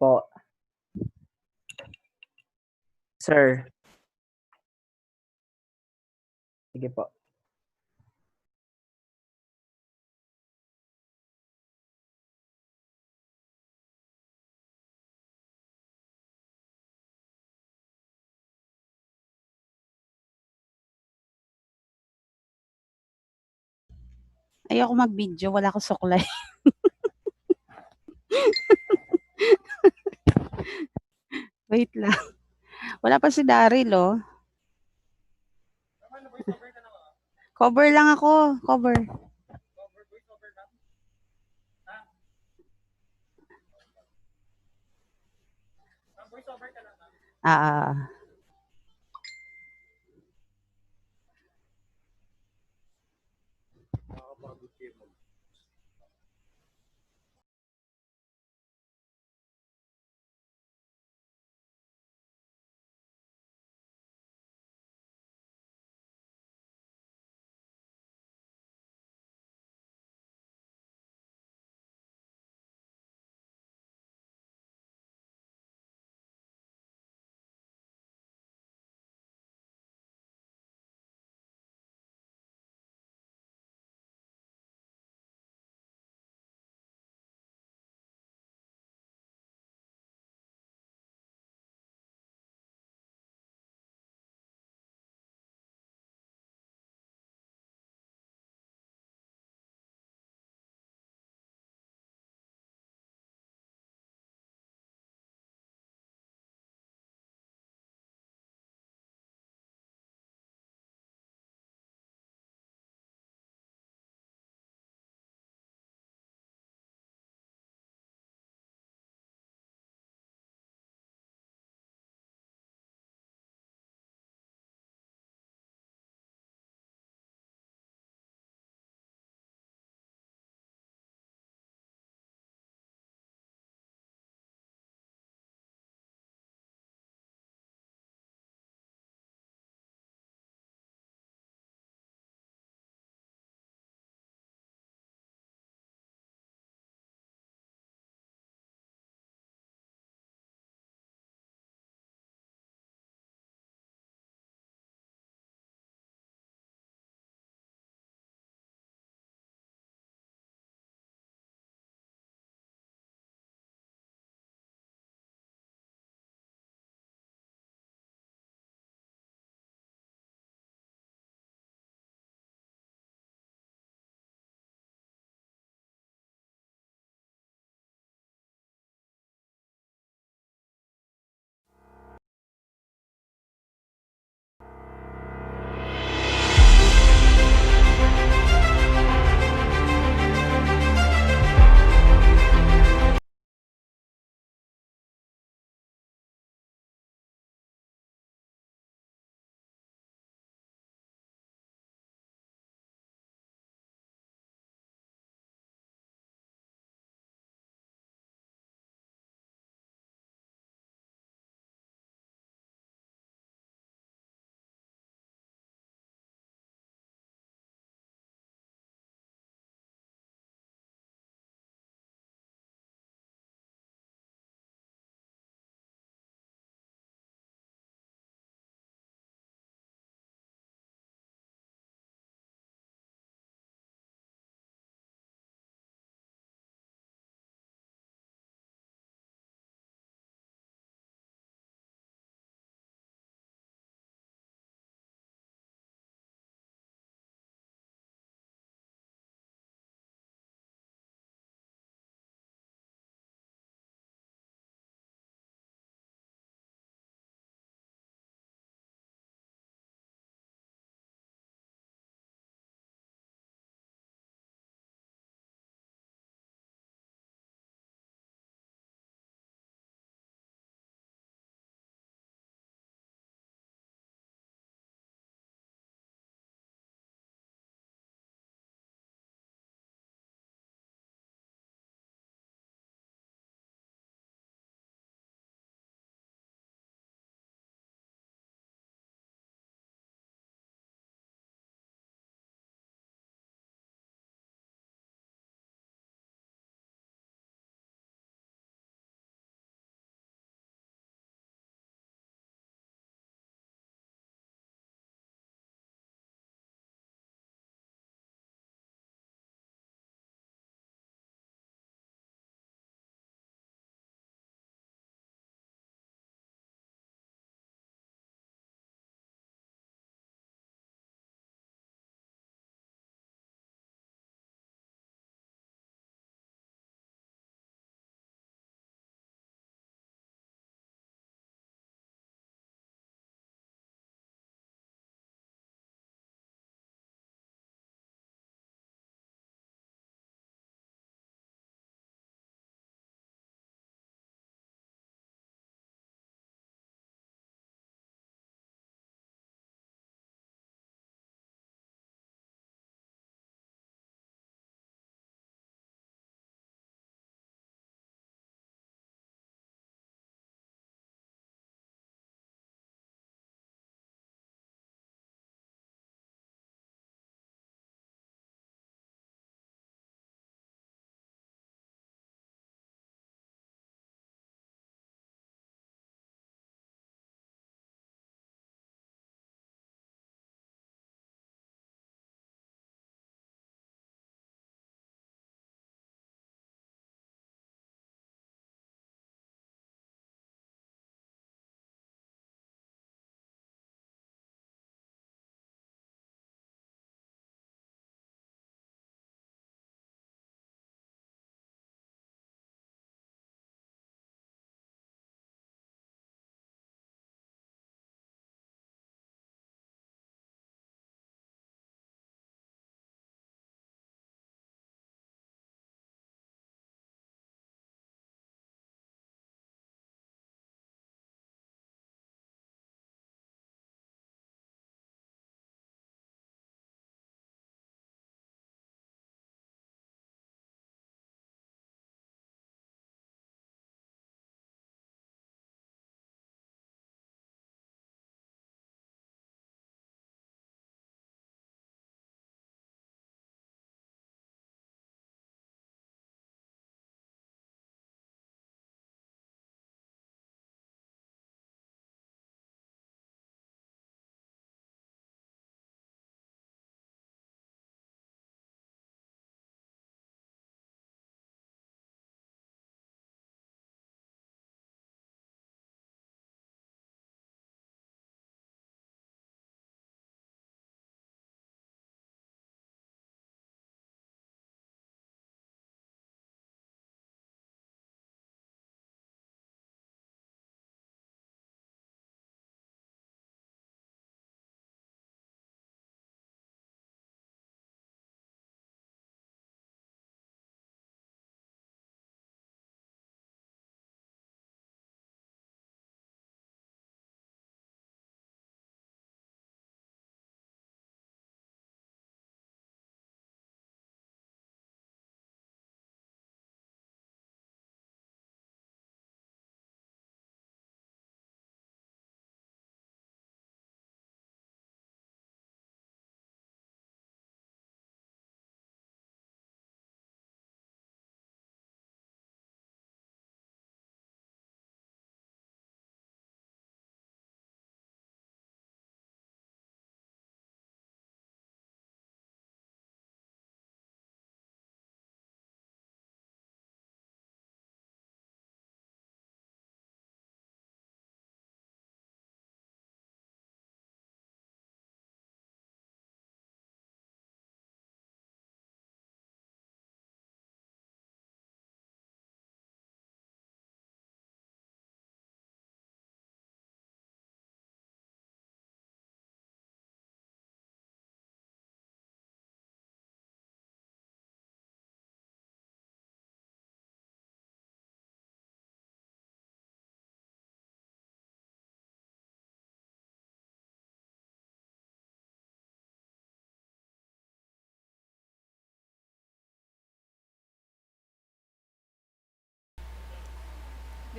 po. Sir. Sige po. Ayoko mag-video, wala akong suklay. Wait lang. Wala pa si Daryl, oh. Cover lang ako. Cover. Ah.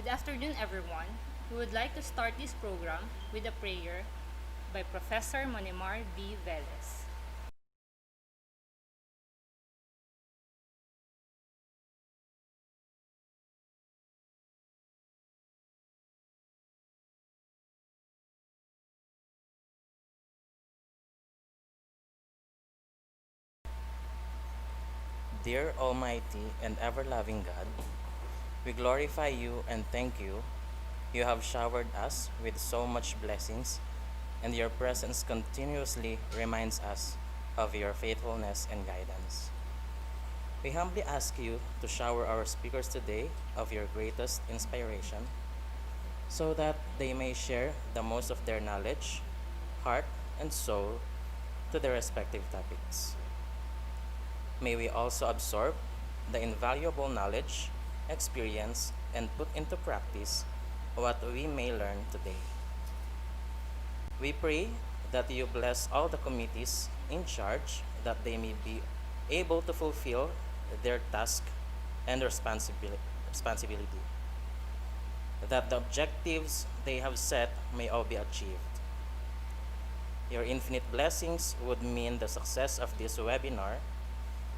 Good afternoon, everyone. We would like to start this program with a prayer by Professor Monimar B. Velez. Dear Almighty and ever-loving God, we glorify you and thank you. You have showered us with so much blessings, and your presence continuously reminds us of your faithfulness and guidance. We humbly ask you to shower our speakers today of your greatest inspiration, so that they may share the most of their knowledge, heart, and soul to their respective topics. May we also absorb the invaluable knowledge, experience, and put into practice what we may learn today. We pray that you bless all the committees in charge, that they may be able to fulfill their task and responsibility, that the objectives they have set may all be achieved. Your infinite blessings would mean the success of this webinar.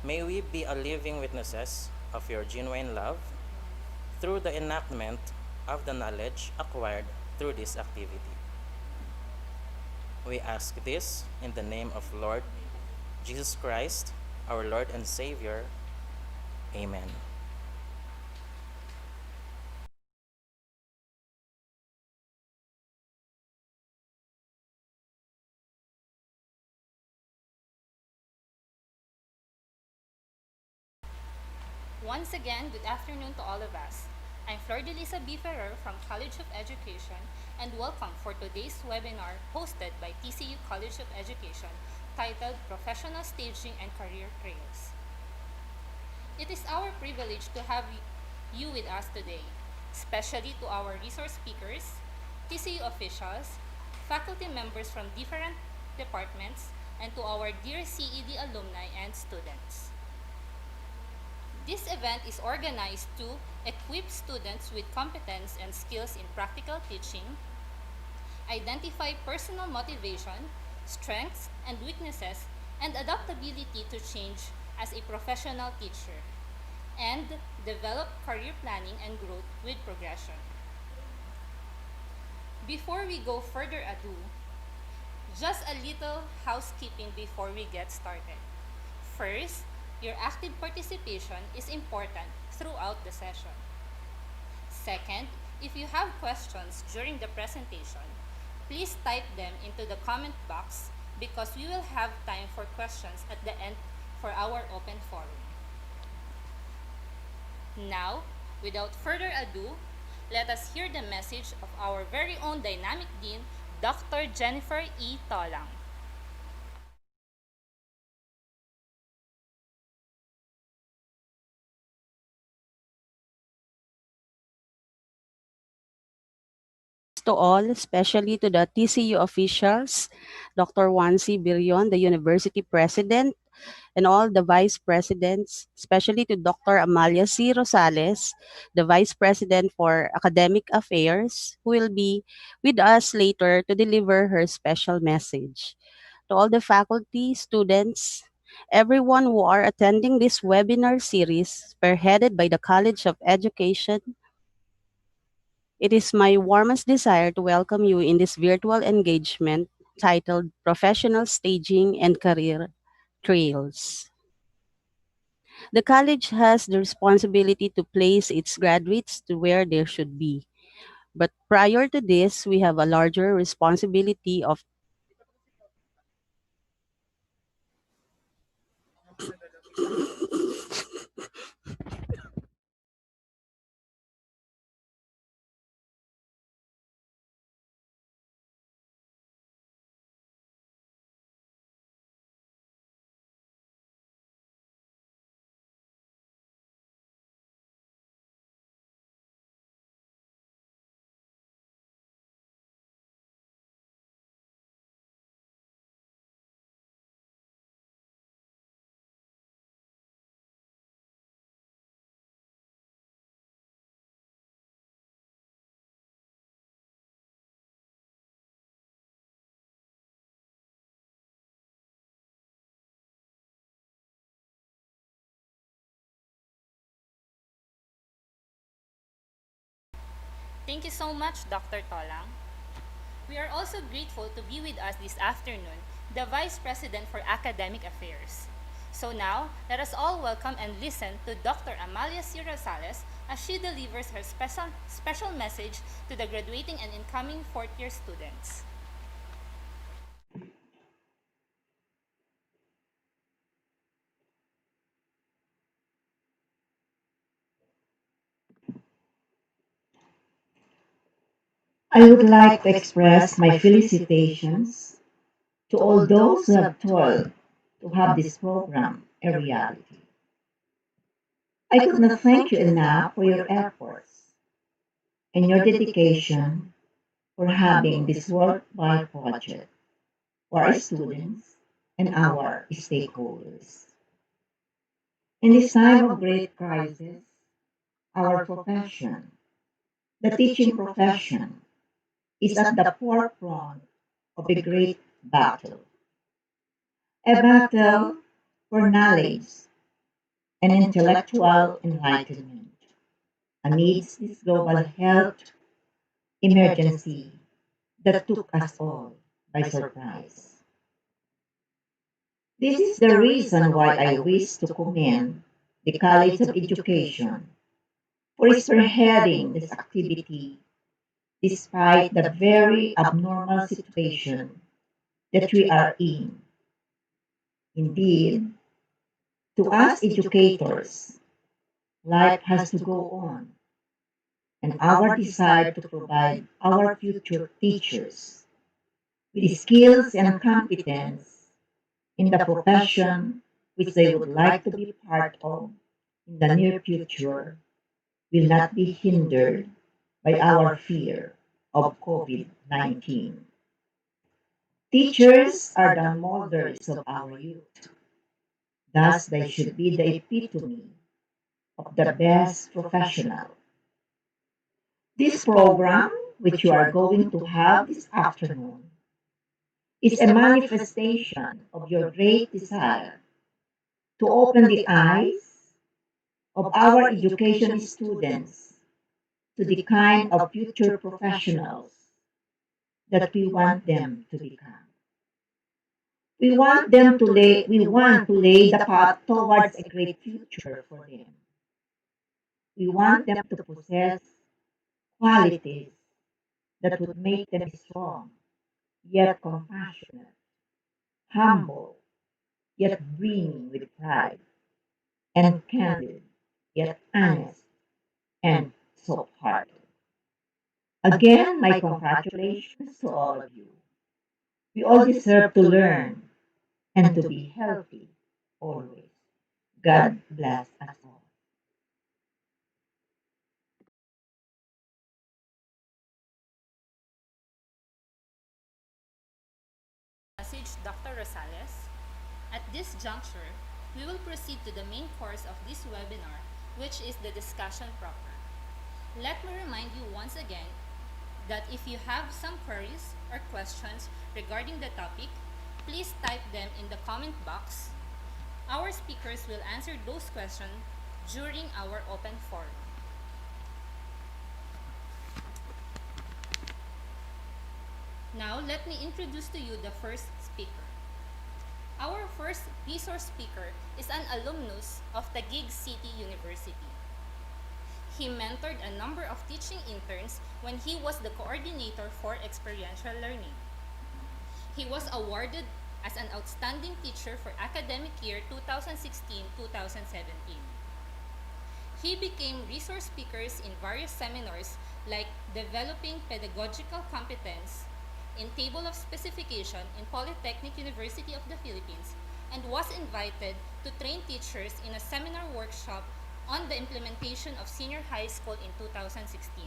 May we be a living witnesses of your genuine love through the enactment of the knowledge acquired through this activity. We ask this in the name of Lord Jesus Christ, our Lord and Savior. Amen. Once again, good afternoon to all of us. I'm Flor de Lisa B. Ferrer from College of Education, and welcome for today's webinar hosted by TCU College of Education titled Professional Staging and Career Trails. It is our privilege to have you with us today, especially to our resource speakers, TCU officials, faculty members from different departments, and to our dear CED alumni and students. This event is organized to equip students with competence and skills in practical teaching, identify personal motivation, strengths and weaknesses, and adaptability to change as a professional teacher, and develop career planning and growth with progression. Before we go further ado, just a little housekeeping before we get started. First, your active participation is important throughout the session. Second, if you have questions during the presentation, please type them into the comment box because we will have time for questions at the end for our open forum. Now, without further ado, let us hear the message of our very own dynamic dean, Dr. Jennifer E. Tolang. To all, especially to the TCU officials, Dr. Wansi Birion, the university president, and all the vice presidents, especially to Dr. Amalia C. Rosales, the vice president for academic affairs, who will be with us later to deliver her special message. To all the faculty, students, everyone who are attending this webinar series spearheaded by the College of Education, it is my warmest desire to welcome you in this virtual engagement titled Professional Staging and Career Trails. The college has the responsibility to place its graduates to where they should be. But prior to this, we have a larger responsibility of Thank you so much, Dr. Tolang. We are also grateful to be with us this afternoon, the Vice President for Academic Affairs. So now, let us all welcome and listen to Dr. Amalia C. Rosales as she delivers her special message to the graduating and incoming fourth-year students. I would like to express my felicitations to all those who have toiled to have this program a reality. I could not thank you enough for your efforts and your dedication for having this worldwide project for our students and our stakeholders. In this time of great crisis, our profession, the teaching profession, is at the forefront of a great battle. A battle for knowledge and intellectual enlightenment amidst this global health emergency that took us all by surprise. This is the reason why I wish to commend the College of Education for spearheading this activity despite the very abnormal situation that we are in. Indeed, to us educators, life has to go on, and our desire to provide our future teachers with skills and competence in the profession which they would like to be part of in the near future will not be hindered by our fear of COVID 19. Teachers are the molders of our youth. Thus, they should be the epitome of the best professional. This program, which you are going to have this afternoon, is a manifestation of your great desire to open the eyes of our education students to the kind of future professionals that we want them to become. We want to lay the path towards a great future for them. We want them to possess qualities that would make them strong, yet compassionate, humble, yet brimming with pride, and candid, yet honest and soft-hearted. Again, my congratulations to all of you. We all deserve to learn and to be healthy always. God bless us all. Message, Dr. Rosales. At this juncture, we will proceed to the main course of this webinar, which is the discussion proper. Let me remind you once again that if you have some queries or questions regarding the topic, please type them in the comment box. Our speakers will answer those questions during our open forum. Now, let me introduce to you the first speaker. Our first resource speaker is an alumnus of Taguig City University. He mentored a number of teaching interns when he was the coordinator for experiential learning. He was awarded as an outstanding teacher for academic year 2016-2017. He became resource speakers in various seminars like Developing Pedagogical Competence, in Table of Specification in Polytechnic University of the Philippines, and was invited to train teachers in a seminar workshop on the implementation of senior high school in 2016.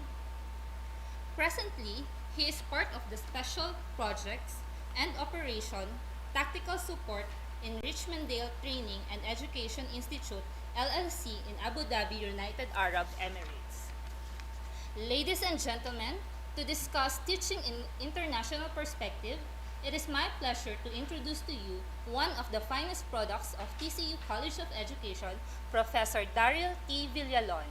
Presently, he is part of the Special Projects and Operation Tactical Support in Richmondale Training and Education Institute, LLC in Abu Dhabi, United Arab Emirates. Ladies and gentlemen, to discuss teaching in international perspective, it is my pleasure to introduce to you one of the finest products of TCU College of Education, Professor Daryl T. Villalon.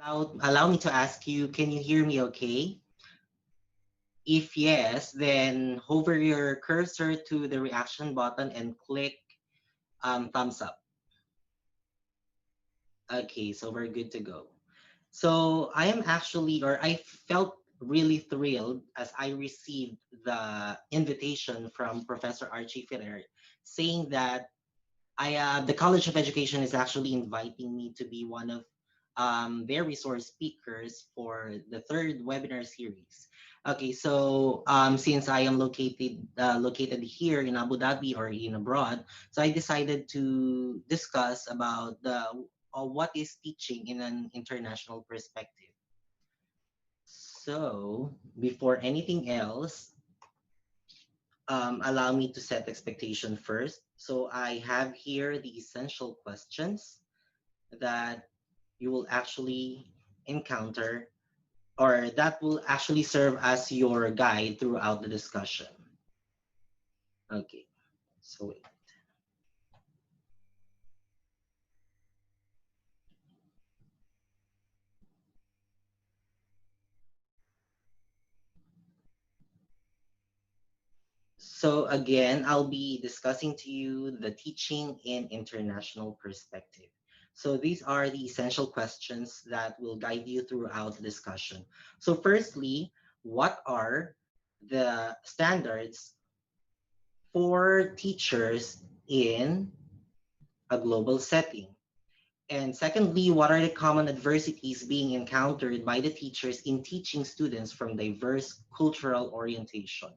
Allow me to ask you, can you hear me okay? If yes, then hover your cursor to the reaction button and click thumbs up. Okay, so we're good to go. So I am actually, or I felt really thrilled as I received the invitation from Professor Archie Ferrer saying that the College of Education is actually inviting me to be one of their resource speakers for the third webinar series. Okay, so since I am located here in Abu Dhabi or in abroad, so I decided to discuss about the what is teaching in an international perspective. So before anything else, allow me to set expectation first. So I have here the essential questions that you will actually encounter or that will actually serve as your guide throughout the discussion. Okay, so wait. So again, I'll be discussing to you the teaching in international perspective. So these are the essential questions that will guide you throughout the discussion. So firstly, what are the standards for teachers in a global setting? And secondly, what are the common adversities being encountered by the teachers in teaching students from diverse cultural orientation?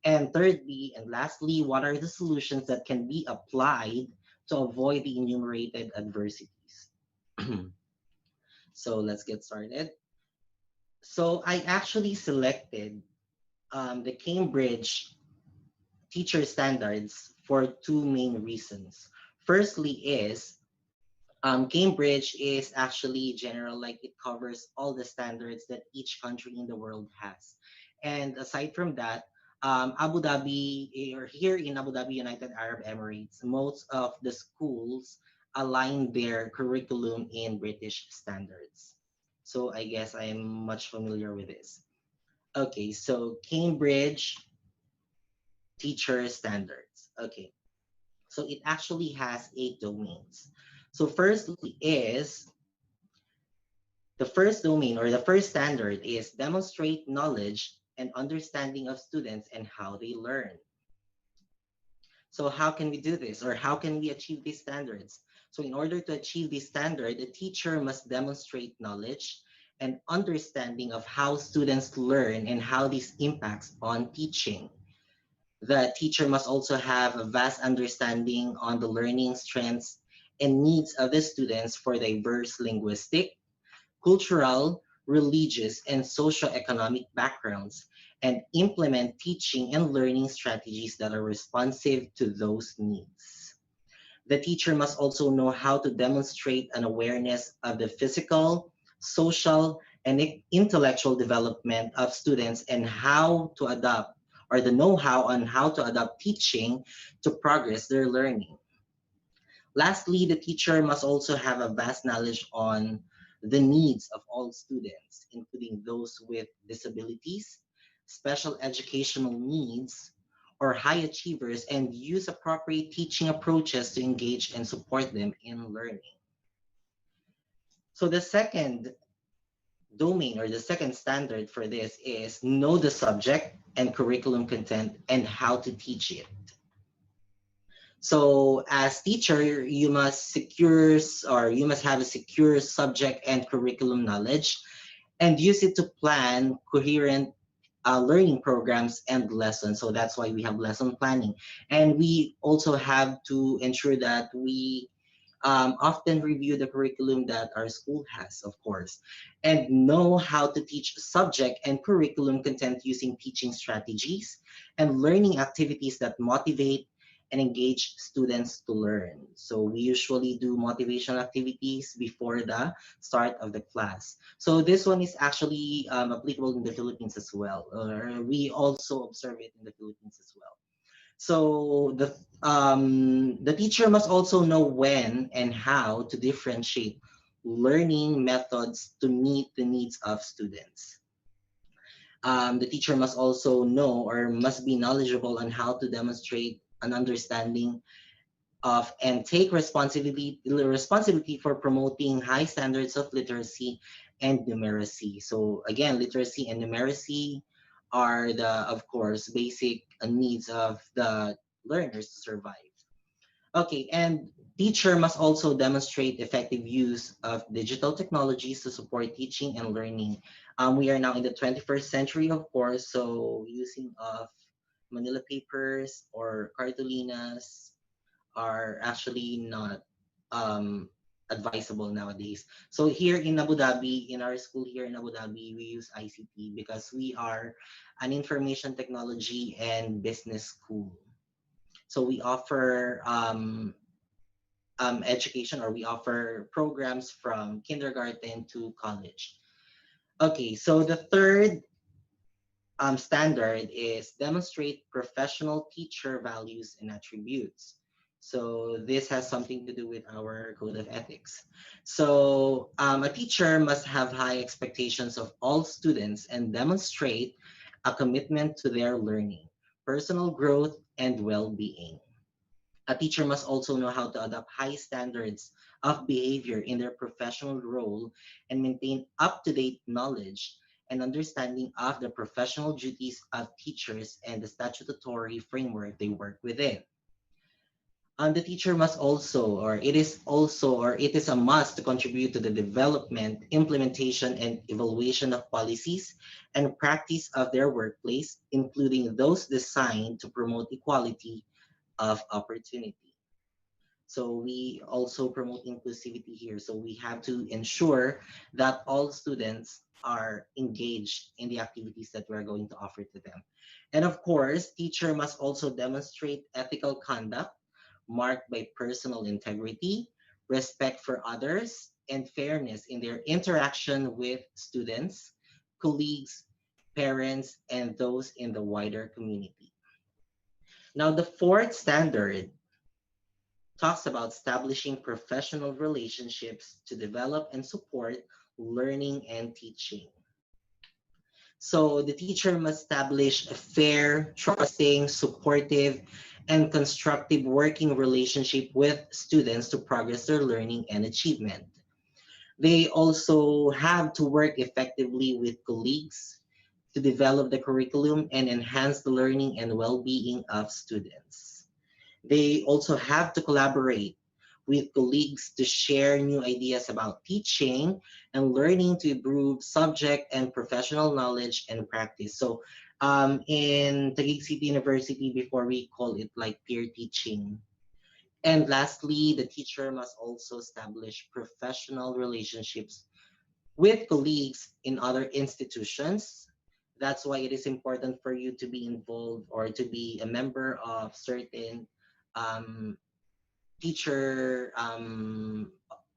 And thirdly, and lastly, what are the solutions that can be applied to avoid the enumerated adversities? So let's get started. So I actually selected the Cambridge teacher standards for two main reasons. Firstly is Cambridge is actually general, like it covers all the standards that each country in the world has. And aside from that, Abu Dhabi, or here in Abu Dhabi, United Arab Emirates, most of the schools align their curriculum in British standards. So I guess I am much familiar with this. Okay, so Cambridge teacher standards. Okay, so it actually has 8 domains. So firstly is the first domain or the first standard is demonstrate knowledge and understanding of students and how they learn. So how can we do this or how can we achieve these standards? So in order to achieve this standard, the teacher must demonstrate knowledge and understanding of how students learn and how this impacts on teaching. The teacher must also have a vast understanding on the learning strengths and needs of the students for diverse linguistic, cultural, religious, and socioeconomic backgrounds, and implement teaching and learning strategies that are responsive to those needs. The teacher must also know how to demonstrate an awareness of the physical, social, and intellectual development of students and how to adapt or the know-how on how to adapt teaching to progress their learning. Lastly, the teacher must also have a vast knowledge on the needs of all students, including those with disabilities, special educational needs, or high achievers, and use appropriate teaching approaches to engage and support them in learning. So the second domain or the second standard for this is know the subject and curriculum content and how to teach it. So as teacher, you must secure or you must have a secure subject and curriculum knowledge and use it to plan coherent learning programs and lessons. So that's why we have lesson planning. And we also have to ensure that we often review the curriculum that our school has, of course, and know how to teach subject and curriculum content using teaching strategies and learning activities that motivate and engage students to learn. So we usually do motivational activities before the start of the class. So this one is actually applicable in the Philippines as well. We also observe it in the Philippines as well. So the teacher must also know when and how to differentiate learning methods to meet the needs of students. The teacher must also know or must be knowledgeable on how to demonstrate an understanding of and take responsibility for promoting high standards of literacy and numeracy. So again, literacy and numeracy are the, of course, basic needs of the learners to survive. Okay, and teacher must also demonstrate effective use of digital technologies to support teaching and learning. We are now in the 21st century, of course, so using of Manila papers or cartulinas are actually not um, advisable nowadays. So here in Abu Dhabi, in our school here in Abu Dhabi, we use ICT because we are an information technology and business school. So we offer education, or we offer programs from kindergarten to college. Okay, so the third standard is demonstrate professional teacher values and attributes. So this has something to do with our code of ethics. So a teacher must have high expectations of all students and demonstrate a commitment to their learning, personal growth, and well-being. A teacher must also know how to adopt high standards of behavior in their professional role and maintain up to date knowledge and understanding of the professional duties of teachers and the statutory framework they work within. The teacher must also, or it is a must to contribute to the development, implementation, and evaluation of policies and practice of their workplace, including those designed to promote equality of opportunity. So we also promote inclusivity here. So we have to ensure that all students are engaged in the activities that we're going to offer to them. And of course, teacher must also demonstrate ethical conduct marked by personal integrity, respect for others, and fairness in their interaction with students, colleagues, parents, and those in the wider community. Now, the fourth standard talks about establishing professional relationships to develop and support learning and teaching. So the teacher must establish a fair, trusting, supportive, and constructive working relationship with students to progress their learning and achievement. They also have to work effectively with colleagues to develop the curriculum and enhance the learning and well-being of students. They also have to collaborate with colleagues to share new ideas about teaching and learning to improve subject and professional knowledge and practice. So in Taguig City University, before we call it like peer teaching. And lastly, the teacher must also establish professional relationships with colleagues in other institutions. That's why it is important for you to be involved or to be a member of certain um, teacher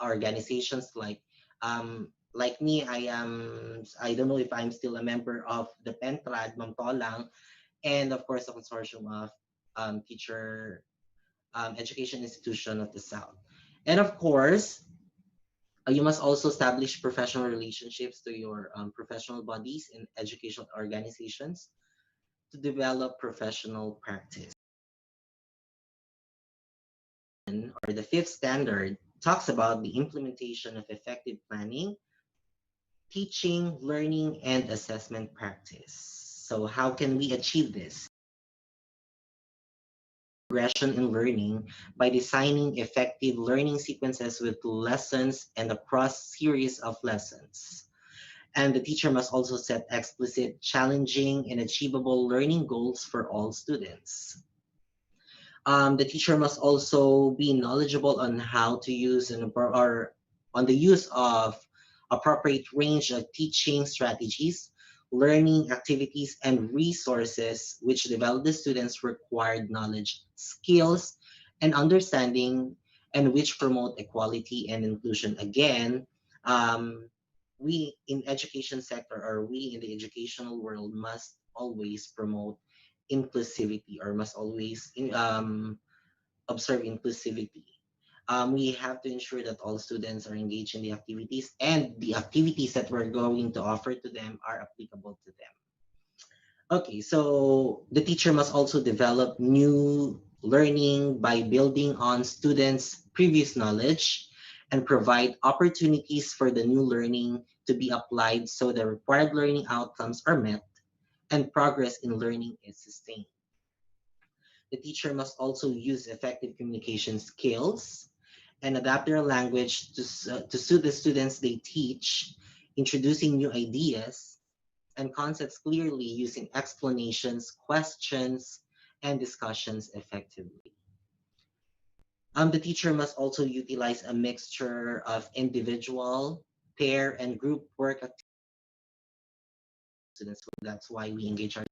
organizations like me. I don't know if I'm still a member of the Pentrad Mamtolang, and of course the consortium of teacher education institution of the South. And of course, you must also establish professional relationships to your professional bodies and educational organizations to develop professional practice. Or the fifth standard talks about the implementation of effective planning, teaching, learning, and assessment practice. So how can we achieve this? Progression in learning by designing effective learning sequences with lessons and across series of lessons. And the teacher must also set explicit, challenging, and achievable learning goals for all students. The teacher must also be knowledgeable on how to use or on the use of appropriate range of teaching strategies, learning activities, and resources which develop the students' required knowledge, skills, and understanding, and which promote equality and inclusion. Again, um, we in education sector, or we in the educational world, must always promote inclusivity, or must always observe inclusivity. We have to ensure that all students are engaged in the activities and the activities that we're going to offer to them are applicable to them. Okay, so the teacher must also develop new learning by building on students' previous knowledge and provide opportunities for the new learning to be applied so the required learning outcomes are met and progress in learning is sustained. The teacher must also use effective communication skills and adapt their language to suit the students they teach, introducing new ideas and concepts clearly using explanations, questions, and discussions effectively. The teacher must also utilize a mixture of individual, pair, and group work activities with students. So that's why we engage our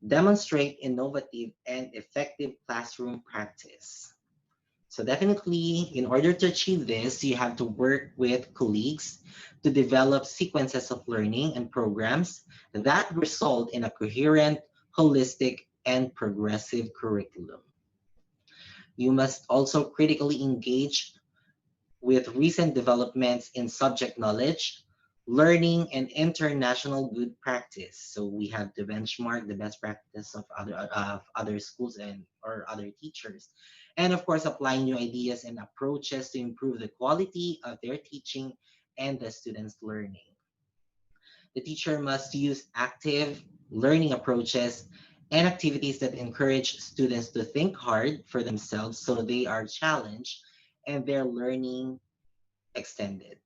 demonstrate innovative and effective classroom practice. So definitely, in order to achieve this, you have to work with colleagues to develop sequences of learning and programs that result in a coherent, holistic, and progressive curriculum. You must also critically engage with recent developments in subject knowledge, learning, and international good practice. So we have to benchmark the best practice of other schools and or other teachers, and of course applying new ideas and approaches to improve the quality of their teaching and the students' learning. The teacher must use active learning approaches and activities that encourage students to think hard for themselves so they are challenged and their learning extended.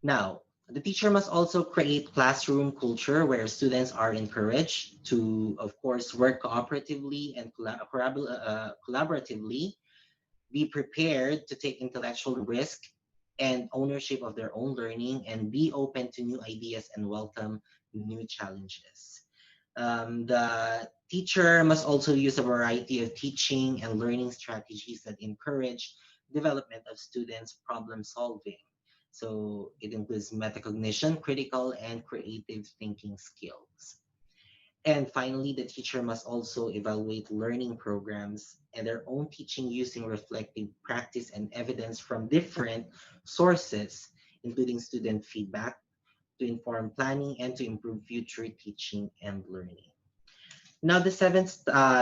Now, the teacher must also create classroom culture where students are encouraged to, of course, work cooperatively and collaboratively, be prepared to take intellectual risk and ownership of their own learning, and be open to new ideas and welcome new challenges. The teacher must also use a variety of teaching and learning strategies that encourage development of students' problem solving. So it includes metacognition, critical and creative thinking skills. And finally, the teacher must also evaluate learning programs and their own teaching using reflective practice and evidence from different sources, including student feedback, to inform planning and to improve future teaching and learning. Now, the seventh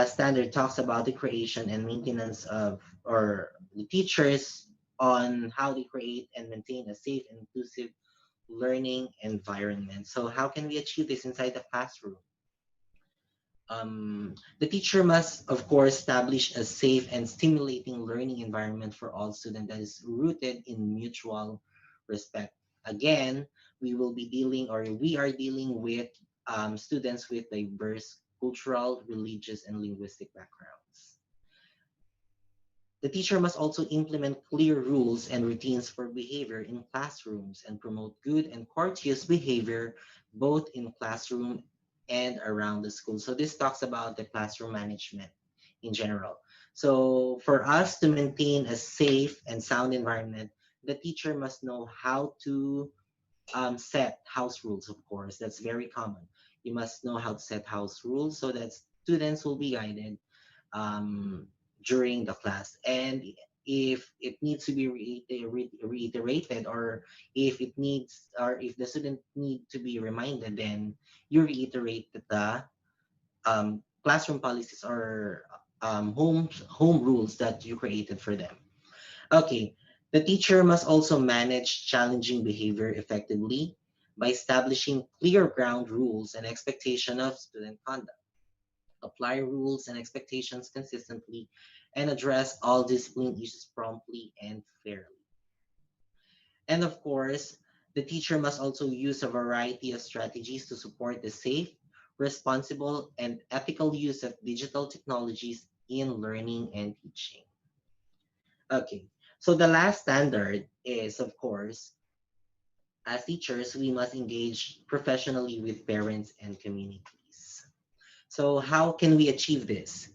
standard talks about the creation and maintenance of, or the teachers. on how they create and maintain a safe and inclusive learning environment. So how can we achieve this inside the classroom? The teacher must, of course, establish a safe and stimulating learning environment for all students that is rooted in mutual respect. Again, we are dealing with students with diverse cultural, religious, and linguistic backgrounds. The teacher must also implement clear rules and routines for behavior in classrooms and promote good and courteous behavior both in classroom and around the school. So this talks about the classroom management in general. So for us to maintain a safe and sound environment, the teacher must know how to set house rules, of course. That's very common. You must know how to set house rules so that students will be guided um, during the class. And if it needs to be reiterated, or if the student need to be reminded, then you reiterate the classroom policies or home rules that you created for them. Okay, the teacher must also manage challenging behavior effectively by establishing clear ground rules and expectation of student conduct, apply rules and expectations consistently, and address all discipline issues promptly and fairly. And of course, the teacher must also use a variety of strategies to support the safe, responsible, and ethical use of digital technologies in learning and teaching. Okay, so the last standard is, of course, as teachers, we must engage professionally with parents and communities. So, how can we achieve this?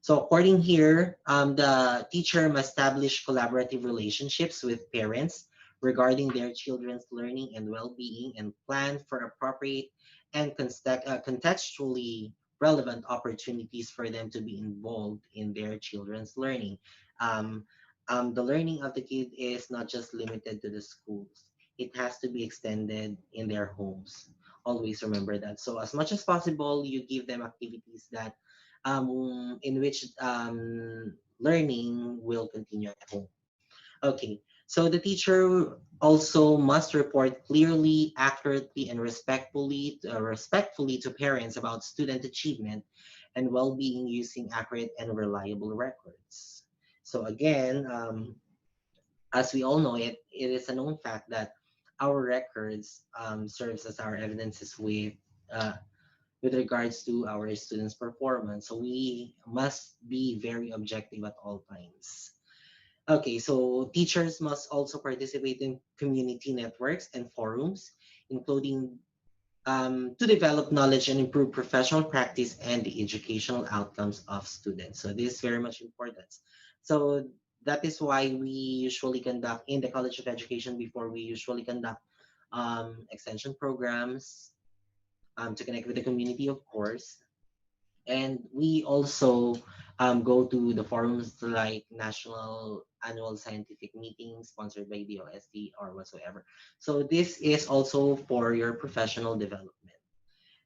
So according here, the teacher must establish collaborative relationships with parents regarding their children's learning and well-being and plan for appropriate and contextually relevant opportunities for them to be involved in their children's learning. Um, the learning of the kid is not just limited to the schools. It has to be extended in their homes. Always remember that. So as much as possible, you give them activities that in which learning will continue at home. Okay, so the teacher also must report clearly, accurately, and respectfully to parents about student achievement and well-being using accurate and reliable records. So again, as we all know, it is a known fact that our records serves as our evidences uh, with regards to our students' performance. So we must be very objective at all times. Okay, so teachers must also participate in community networks and forums, including to develop knowledge and improve professional practice and the educational outcomes of students. So this is very much important. So that is why we usually conduct in the College of Education before we usually conduct extension programs to connect with the community, of course. And we also go to the forums like National Annual Scientific Meetings sponsored by the OSD or whatsoever. So this is also for your professional development.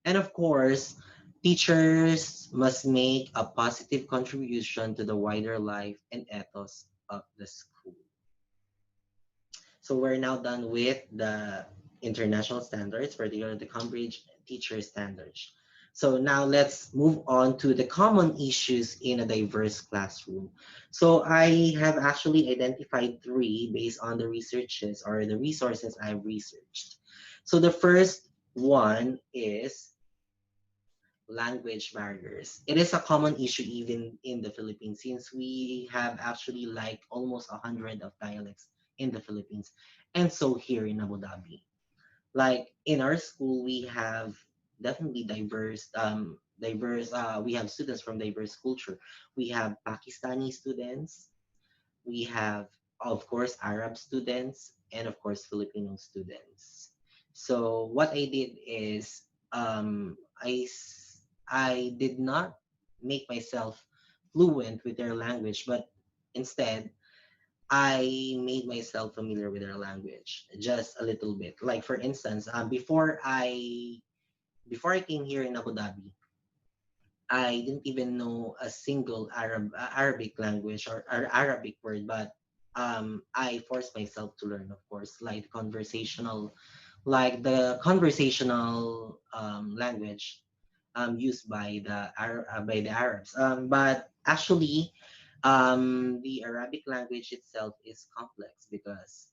And of course, teachers must make a positive contribution to the wider life and ethos of the school. So we're now done with the international standards, particularly the Cambridge teacher standards. So now let's move on to the common issues in a diverse classroom. So I have actually identified three based on the researches or the resources I've researched. So the first one is language barriers. It is a common issue even in the Philippines since we have actually like almost 100 of dialects in the Philippines, and so here in Abu Dhabi. Like in our school, we have definitely we have students from diverse culture. We have Pakistani students, we have, of course, Arab students, and of course, Filipino students. So what I did is I did not make myself fluent with their language, but instead I made myself familiar with their language just a little bit. Like for instance, before I came here in Abu Dhabi, I didn't even know a single Arabic language or Arabic word, but I forced myself to learn, of course, like the conversational language used by by the Arabs. But actually, the Arabic language itself is complex because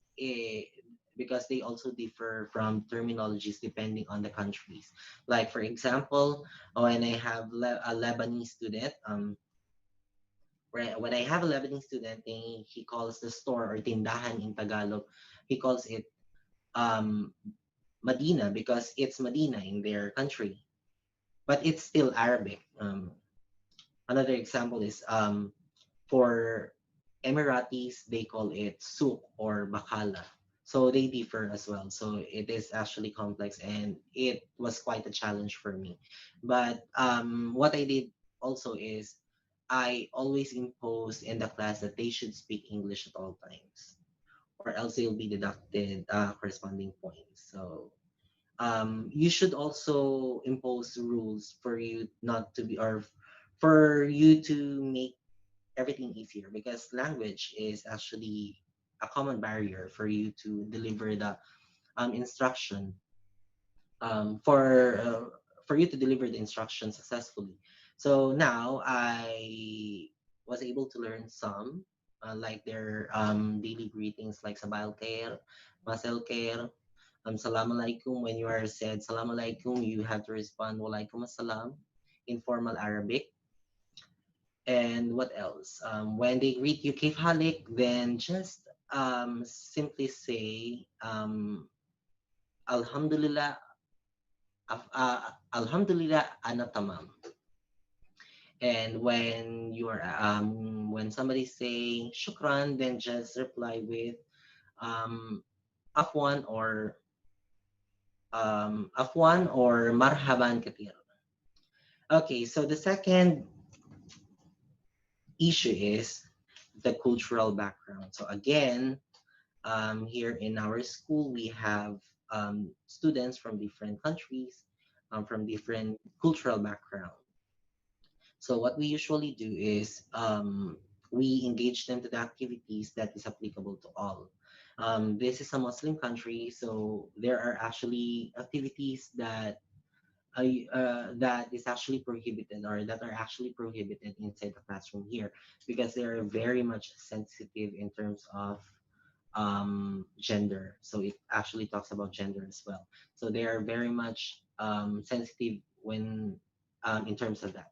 they also differ from terminologies depending on the countries. Like for example, when I have a Lebanese student, when I have a Lebanese student, he calls the store or tindahan in Tagalog, he calls it um, Medina because it's Medina in their country, but it's still Arabic. Another example is for Emiratis, they call it souk or bakala. So they differ as well. So it is actually complex and it was quite a challenge for me. But what I did also is I always imposed in the class that they should speak English at all times, or else they'll be deducted corresponding points. So you should also impose rules for you not to be, or for you to make everything easier, because language is actually a common barrier for you to deliver the instruction for you to deliver the instruction successfully. So now I was able to learn some like their daily greetings like sabah al khair, masal khair, salam alaikum. When you are said salam alaikum, you have to respond walaikum assalam in formal Arabic. And what else? When they greet you, Kif Halik, then just simply say, Alhamdulillah, Alhamdulillah, ana tamam. And when somebody say shukran, then just reply with afwan or marhaban katir. Okay, so the second issue is the cultural background. So again, here in our school, we have students from different countries, from different cultural background. So what we usually do is we engage them to the activities that is applicable to all. This is a Muslim country, so there are actually activities that is actually prohibited, or that are actually prohibited inside the classroom here, because they are very much sensitive in terms of gender. So it actually talks about gender as well. So they are very much sensitive when in terms of that.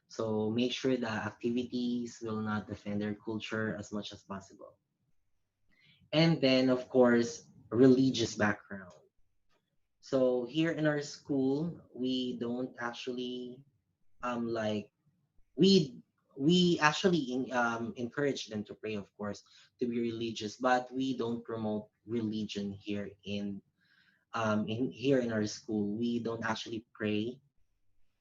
So make sure that activities will not offend their culture as much as possible. And then, of course, religious background. So here in our school, we don't actually like we we actually encourage them to pray, of course, to be religious, but we don't promote religion here in here in our school. We don't actually pray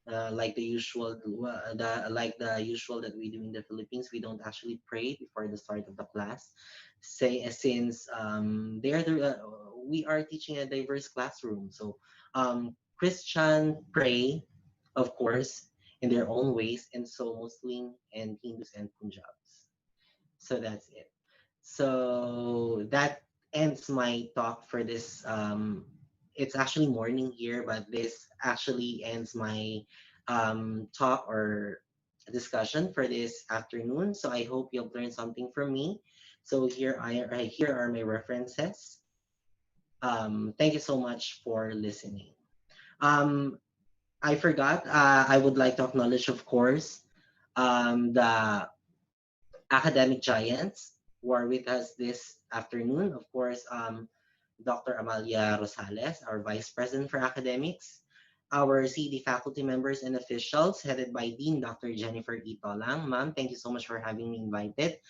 like the usual that we do in the Philippines. We don't actually pray before the start of the class. Say since we are teaching a diverse classroom, so Christian pray, of course, in their own ways, and so Muslim and Hindus and Punjabs. So that's it. So that ends my talk for this. It's actually morning here, but this actually ends my talk or discussion for this afternoon. So I hope you'll learn something from me. So here are my references. Thank you so much for listening. Um, I forgot. I would like to acknowledge, of course, the academic giants who are with us this afternoon. Of course, Dr. Amalia Rosales, our Vice President for Academics, our CD faculty members and officials, headed by Dean Dr. Jennifer E. Tolang. Ma'am, thank you so much for having me invited.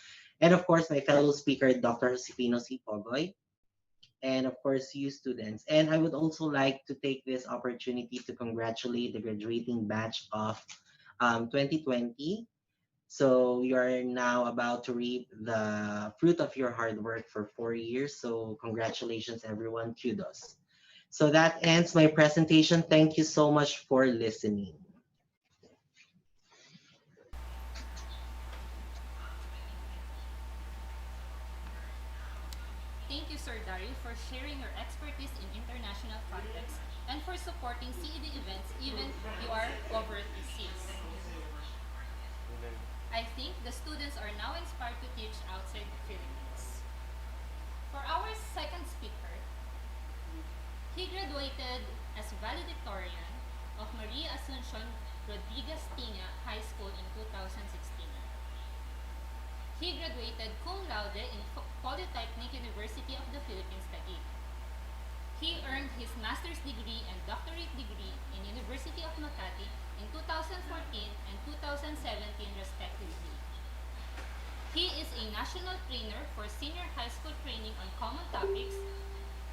And of course, my fellow speaker, Dr. Josefino C. Pogoy, and of course, you students. And I would also like to take this opportunity to congratulate the graduating batch of 2020. So you are now about to reap the fruit of your hard work for 4 years. So congratulations, everyone. Kudos. So that ends my presentation. Thank you so much for listening. for sharing your expertise in international context and for supporting CED events even you are overseas. I think the students are now inspired to teach outside the Philippines. For our second speaker, he graduated as valedictorian of Maria Asuncion Rodriguez Tina High School in 2016. He graduated cum laude in Polytechnic University of the Philippines, Taguig. He earned his master's degree and doctorate degree in University of Makati in 2014 and 2017 respectively. He is a national trainer for senior high school training on common topics,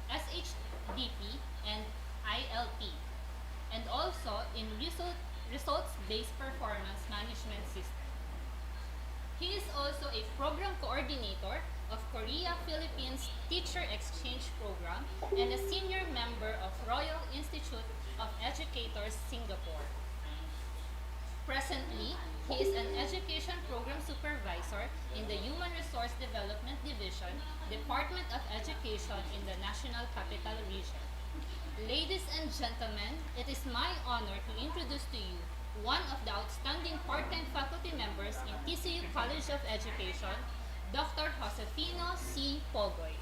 SHDP, and ILP, and also in results-based performance management system. He is also a program coordinator of Korea Philippines Teacher Exchange Program and a senior member of Royal Institute of Educators Singapore. Presently, he is an education program supervisor in the Human Resource Development Division, Department of Education in the National Capital Region. Ladies and gentlemen, it is my honor to introduce to you one of the outstanding part-time faculty members in TCU College of Education, Dr. Josefino C. Pogoy.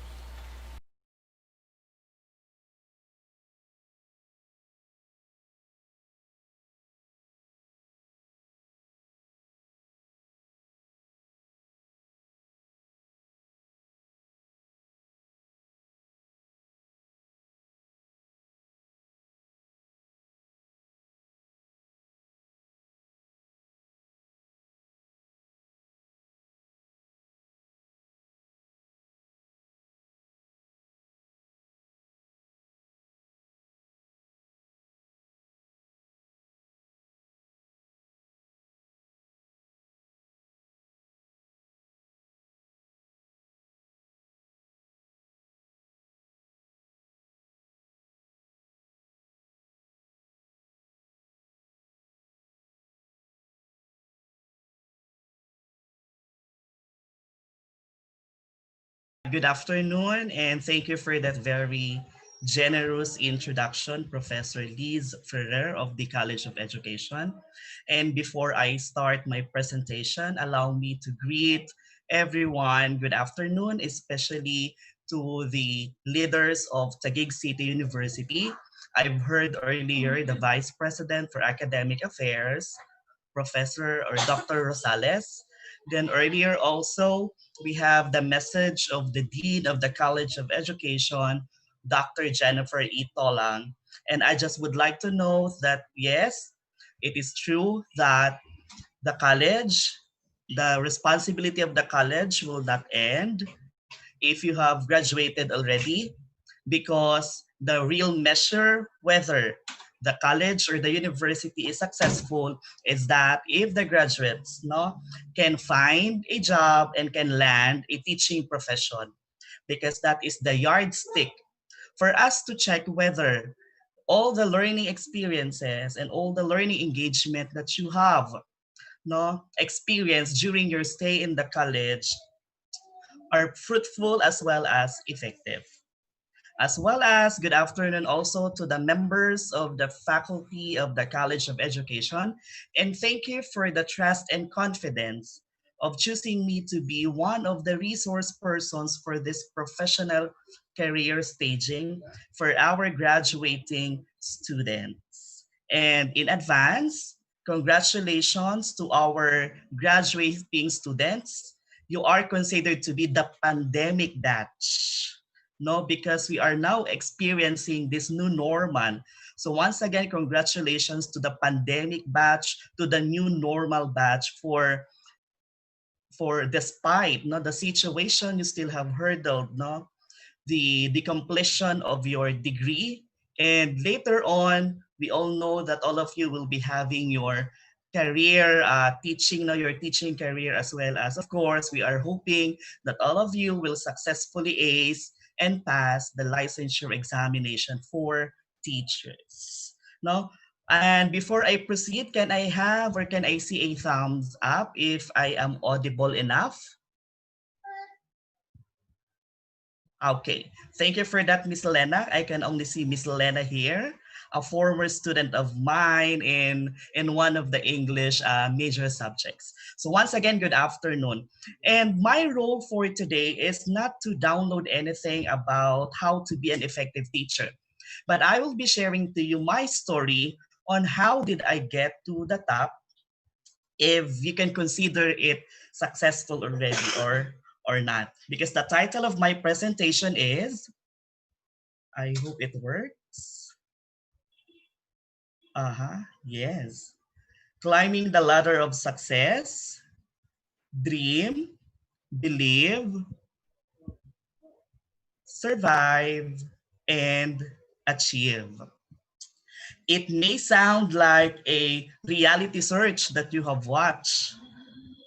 Good afternoon, and thank you for that very generous introduction, Professor Liz Ferrer of the College of Education. And before I start my presentation, allow me to greet everyone. Good afternoon, especially to the leaders of Taguig City University. I've heard earlier the Vice President for Academic Affairs, Professor or Dr. Rosales. Then earlier also, we have the message of the Dean of the College of Education, Dr. Jennifer E. Tolang. And I just would like to note that yes, it is true that the college, the responsibility of the college will not end if you have graduated already, because the real measure whether the college or the university is successful is that if the graduates can find a job and can land a teaching profession, because that is the yardstick for us to check whether all the learning experiences and all the learning engagement that you have experience during your stay in the college are fruitful as well as effective. As well as good afternoon also to the members of the faculty of the College of Education. And thank you for the trust and confidence of choosing me to be one of the resource persons for this professional career staging for our graduating students. And in advance, congratulations to our graduating students. You are considered to be the pandemic batch, because we are now experiencing this new normal. So once again, congratulations to the pandemic batch, to the new normal batch for despite the situation you still have hurdled the completion of your degree. And later on, we all know that all of you will be having your career teaching, your teaching career, as well as, of course, we are hoping that all of you will successfully ace and pass the licensure examination for teachers. No? And before I proceed, can I have or can I see a thumbs up if I am audible enough? Okay, thank you for that, Miss Lena. I can only see Miss Lena here, a former student of mine in one of the English major subjects. So once again, good afternoon. And my role for today is not to download anything about how to be an effective teacher, but I will be sharing to you my story on how did I get to the top, if you can consider it successful already or not. Because the title of my presentation is, I hope it works. Yes. Climbing the ladder of success, dream, believe, survive, and achieve. It may sound like a reality search that you have watched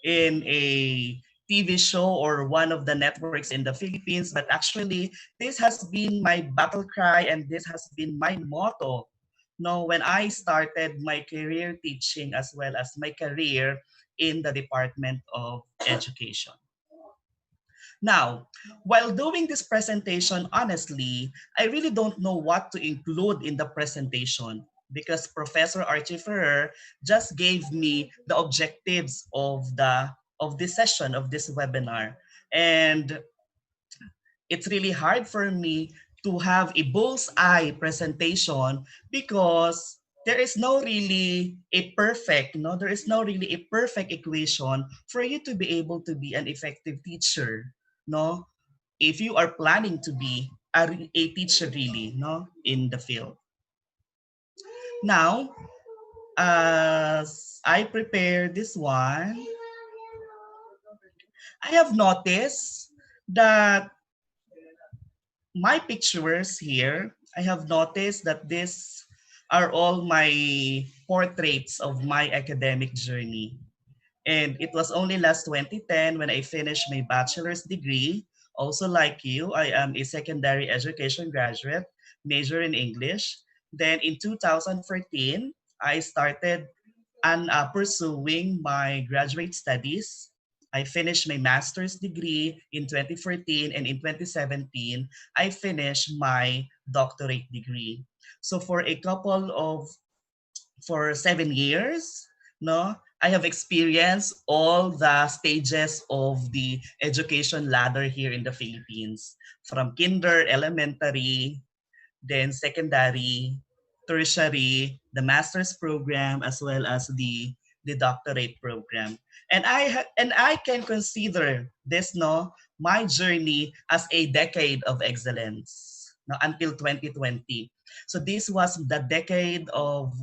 in a TV show or one of the networks in the Philippines, but actually this has been my battle cry and this has been my motto. No, when I started my career teaching as well as my career in the Department of Education. Now, while doing this presentation, honestly, I really don't know what to include in the presentation because Professor Archie Ferrer just gave me the objectives of this session, of this webinar. And it's really hard for me to have a bullseye presentation because there is no really a perfect, no, there is no really a perfect equation for you to be able to be an effective teacher, no? If you are planning to be a teacher really, no, in the field. Now, as I prepare this one, I have noticed that my pictures here, I have noticed that these are all my portraits of my academic journey. And it was only last 2010 when I finished my bachelor's degree. Also like you, I am a secondary education graduate, major in English. Then in 2014, I started pursuing my graduate studies. I finished my master's degree in 2014, and in 2017, I finished my doctorate degree. So for 7 years, no, I have experienced all the stages of the education ladder here in the Philippines, from kinder, elementary, then secondary, tertiary, the master's program, as well as the doctorate program. And I can consider this, no, my journey as a decade of excellence, no, until 2020. So this was the decade of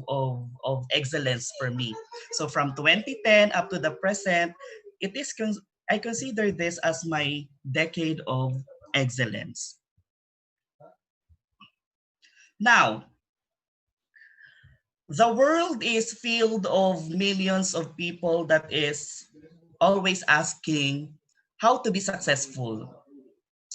excellence for me. So from 2010 up to the present, I consider this as my decade of excellence. Now, the world is filled of millions of people that is always asking how to be successful.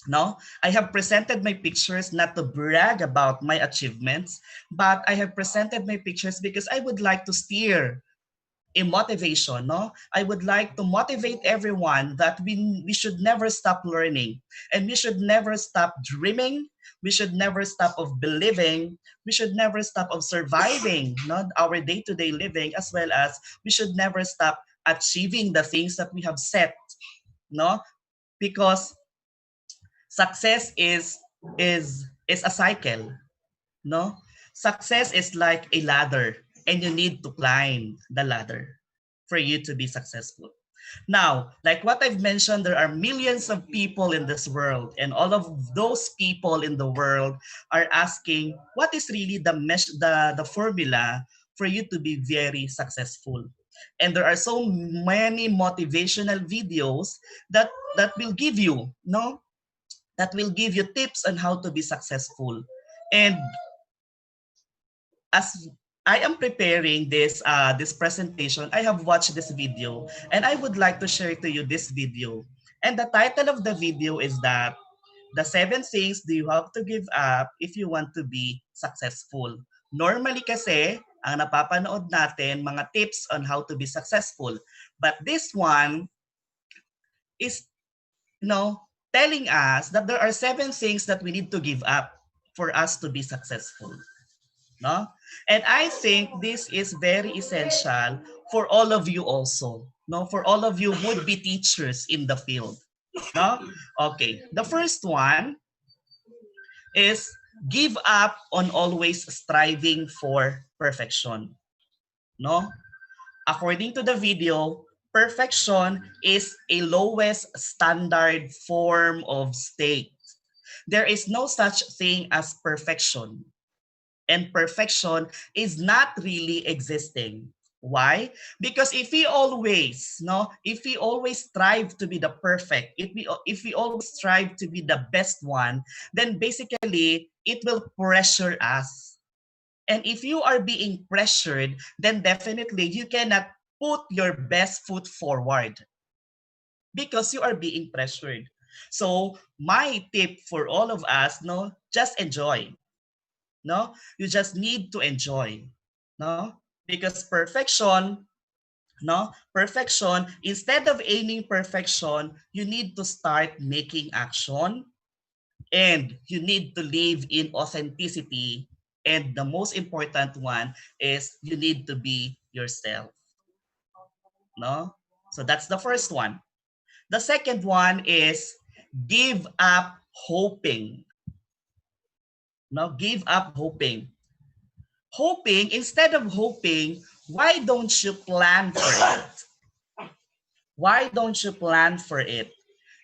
No, I have presented my pictures not to brag about my achievements, but I have presented my pictures because I would like to steer a motivation, no? I would like to motivate everyone that we should never stop learning and we should never stop dreaming. We should never stop of believing. We should never stop of surviving, not our day-to-day living, as well as we should never stop achieving the things that we have set, no? Because success is a cycle, no? Success is like a ladder and you need to climb the ladder for you to be successful. Now, like what I've mentioned, there are millions of people in this world, and all of those people in the world are asking what is really the formula for you to be very successful. And there are so many motivational videos that will give you, no, that will give you tips on how to be successful. And as I am preparing this presentation, I have watched this video and I would like to share to you this video. And the title of the video is that the 7 things do you have to give up if you want to be successful. Normally kasi, ang napapanood natin, mga tips on how to be successful. But this one is, you know, telling us that there are 7 things that we need to give up for us to be successful. No? And I think this is very essential for all of you also. No? For all of you would-be teachers in the field. No? Okay. The first one is give up on always striving for perfection. No? According to the video, perfection is a lowest standard form of state. There is no such thing as perfection. And perfection is not really existing. Why? Because if we always strive to be the perfect, if we always strive to be the best one, then basically it will pressure us. And if you are being pressured, then definitely you cannot put your best foot forward because you are being pressured. So my tip for all of us, no, just enjoy. No, you just need to enjoy. No, because perfection, instead of aiming perfection, you need to start making action, and you need to live in authenticity. And the most important one is you need to be yourself. No? So that's the first one. The second one is give up hoping. No, give up hoping. Instead of hoping, why don't you plan for it? Why don't you plan for it?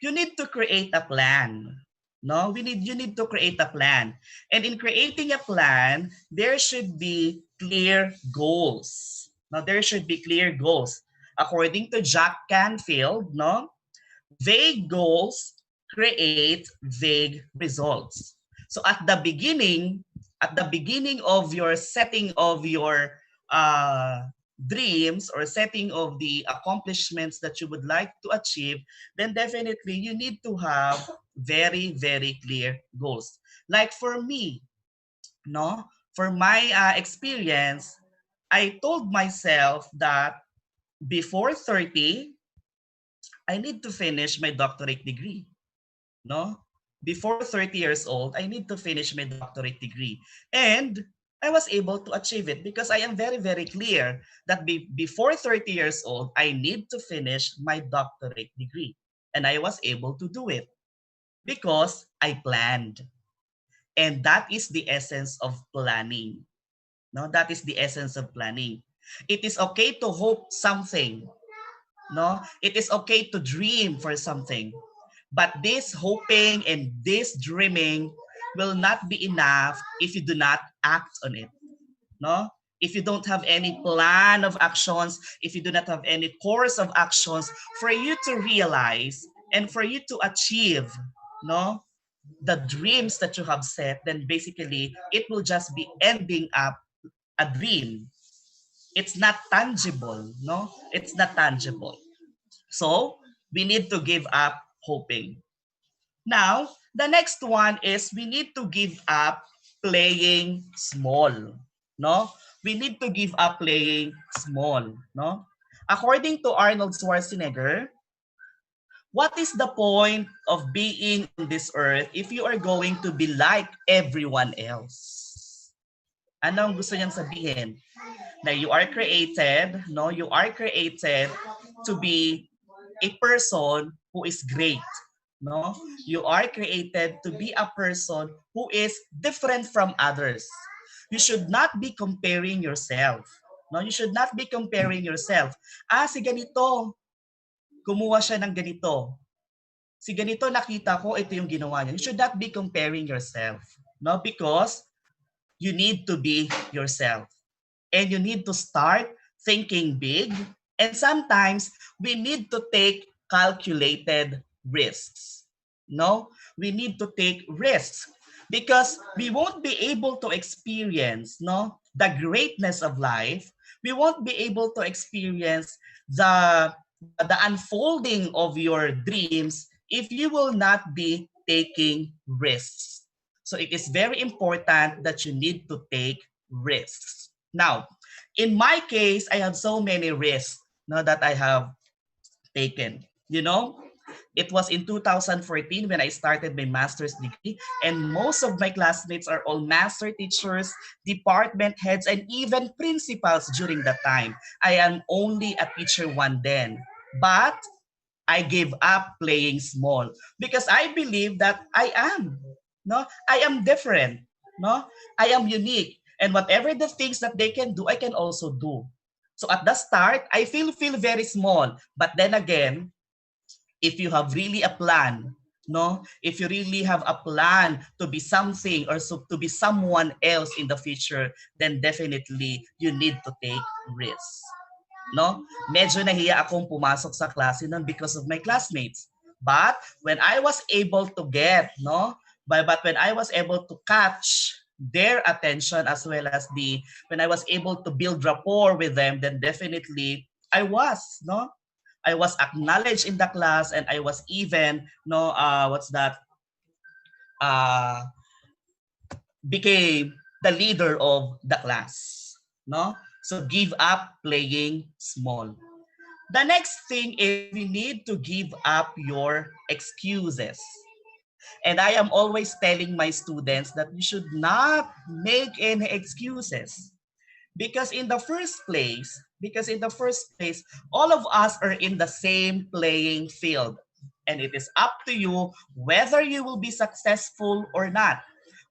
You need to create a plan. No, you need to create a plan. And in creating a plan, there should be clear goals. Now there should be clear goals. According to Jack Canfield, no, vague goals create vague results. So at the beginning of your setting of your dreams or setting of the accomplishments that you would like to achieve, then definitely you need to have very, very clear goals. Like for me, no, for my experience, I told myself that before 30, I need to finish my doctorate degree. No? Before 30 years old, I need to finish my doctorate degree. And I was able to achieve it because I am very, very clear that before 30 years old, I need to finish my doctorate degree. And I was able to do it because I planned. And that is the essence of planning. No, that is the essence of planning. It is okay to hope something. No, it is okay to dream for something. But this hoping and this dreaming will not be enough if you do not act on it. No? If you don't have any plan of actions, if you do not have any course of actions for you to realize and for you to achieve, no, the dreams that you have set, then basically it will just be ending up a dream. It's not tangible, no? It's not tangible. So we need to give up hoping. Now, the next one is we need to give up playing small. No? We need to give up playing small. No? According to Arnold Schwarzenegger, what is the point of being on this earth if you are going to be like everyone else? Ano ang gusto niyang sabihin? Na you are created, no? You are created to be a person who is great. No, you are created to be a person who is different from others. You should not be comparing yourself. No, you should not be comparing yourself. Si ganito, kumuha siya ng ganito. Si ganito nakita ko, ito yung ginawa niya. You should not be comparing yourself. No, because you need to be yourself. And you need to start thinking big. And sometimes we need to take calculated risks. No, we need to take risks because we won't be able to experience the greatness of life. We won't be able to experience the unfolding of your dreams if you will not be taking risks. So it is very important that you need to take risks. Now, in my case, I have so many risks that I have taken. It was in 2014 when I started my master's degree, and most of my classmates are all master teachers, department heads, and even principals during that time. I am only a teacher one then. But I gave up playing small because I believe that I am different, no, I am unique, and whatever the things that they can do, I can also do. So at the start, I feel very small, but then again, if you have really a plan, no, if you really have a plan to be something or so, to be someone else in the future, then definitely you need to take risks, no? Medyo nahiya akong pumasok sa klase nun because of my classmates. But when I was able to get, no? But when I was able to catch their attention as well as when I was able to build rapport with them, then definitely I was, no? I was acknowledged in the class, and I was even, no, uh, became the leader of the class, no? So give up playing small. The next thing is we need to give up your excuses. And I am always telling my students that you should not make any excuses. Because in the first place, all of us are in the same playing field. And it is up to you whether you will be successful or not.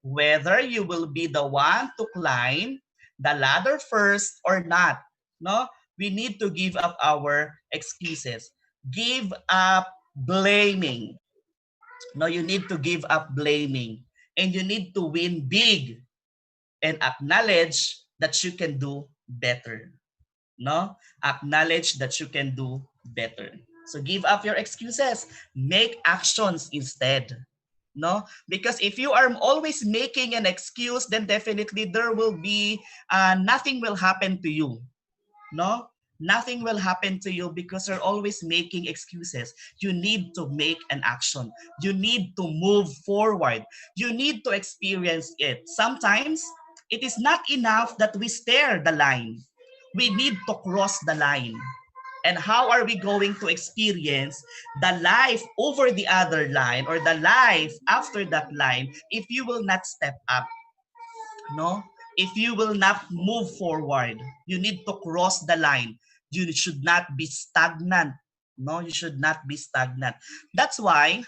Whether you will be the one to climb the ladder first or not. No? We need to give up our excuses. Give up blaming. No, you need to give up blaming. And you need to win big and acknowledge that you can do better. No? Acknowledge that you can do better. So give up your excuses. Make actions instead. No? Because if you are always making an excuse, then definitely there will be nothing will happen to you. No? Nothing will happen to you because you're always making excuses. You need to make an action. You need to move forward. You need to experience it. Sometimes it is not enough that we stare the line. We need to cross the line. And how are we going to experience the life over the other line or the life after that line if you will not step up? No, if you will not move forward, you need to cross the line. You should not be stagnant. No, you should not be stagnant. That's why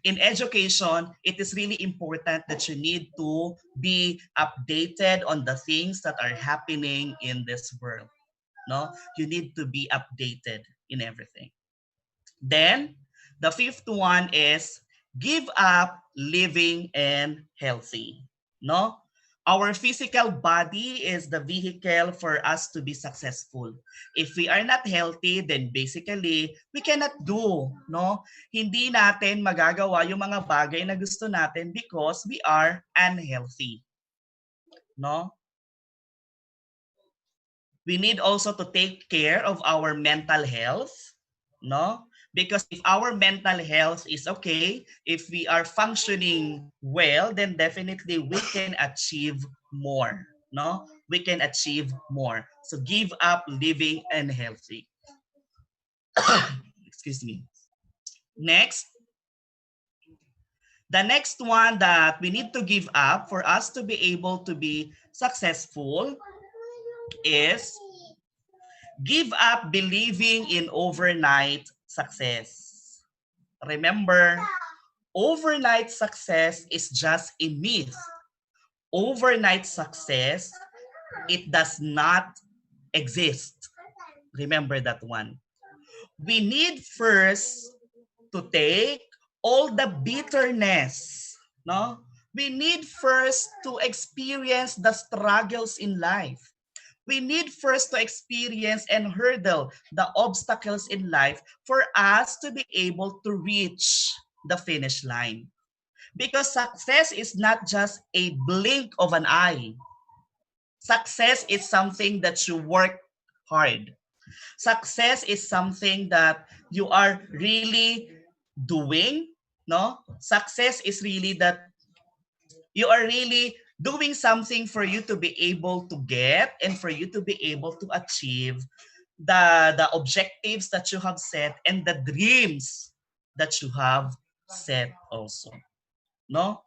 in education it is really important that you need to be updated on the things that are happening in this world. No, you need to be updated in everything. Then the fifth one is give up living and healthy. No? Our physical body is the vehicle for us to be successful. If we are not healthy, then basically we cannot do, no? Hindi natin magagawa yung mga bagay na gusto natin because we are unhealthy. No? We need also to take care of our mental health, no? Because if our mental health is okay, if we are functioning well, then definitely we can achieve more, no? We can achieve more. So give up living unhealthy. Excuse me. Next, the next one that we need to give up for us to be able to be successful is give up believing in overnight success. Remember, overnight success is just a myth. Overnight success, it does not exist. Remember that one. We need first to take all the bitterness, no? We need first to experience the struggles in life. We need first to experience and hurdle the obstacles in life for us to be able to reach the finish line. Because success is not just a blink of an eye. Success is something that you work hard. Success is something that you are really doing, no? Success is really that you are really doing something for you to be able to get and for you to be able to achieve the objectives that you have set and the dreams that you have set also. No?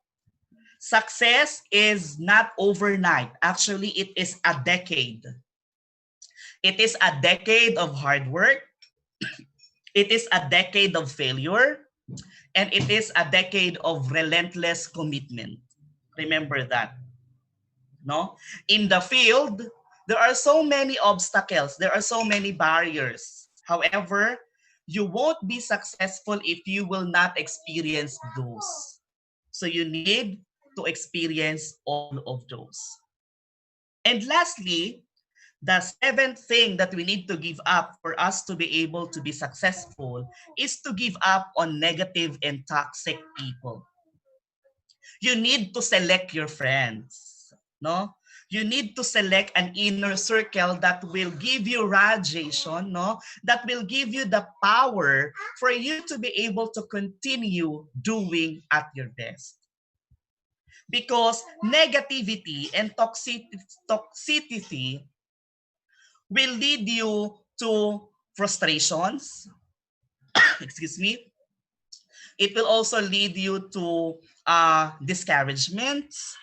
Success is not overnight. Actually, it is a decade. It is a decade of hard work. It is a decade of failure. And it is a decade of relentless commitment. Remember that. No? In the field, there are so many obstacles. There are so many barriers. However, you won't be successful if you will not experience those. So you need to experience all of those. And lastly, the seventh thing that we need to give up for us to be able to be successful is to give up on negative and toxic people. You need to select your friends. No? You need to select an inner circle that will give you radiation, no? That will give you the power for you to be able to continue doing at your best. Because negativity and toxicity will lead you to frustrations, excuse me. It will also lead you to discouragements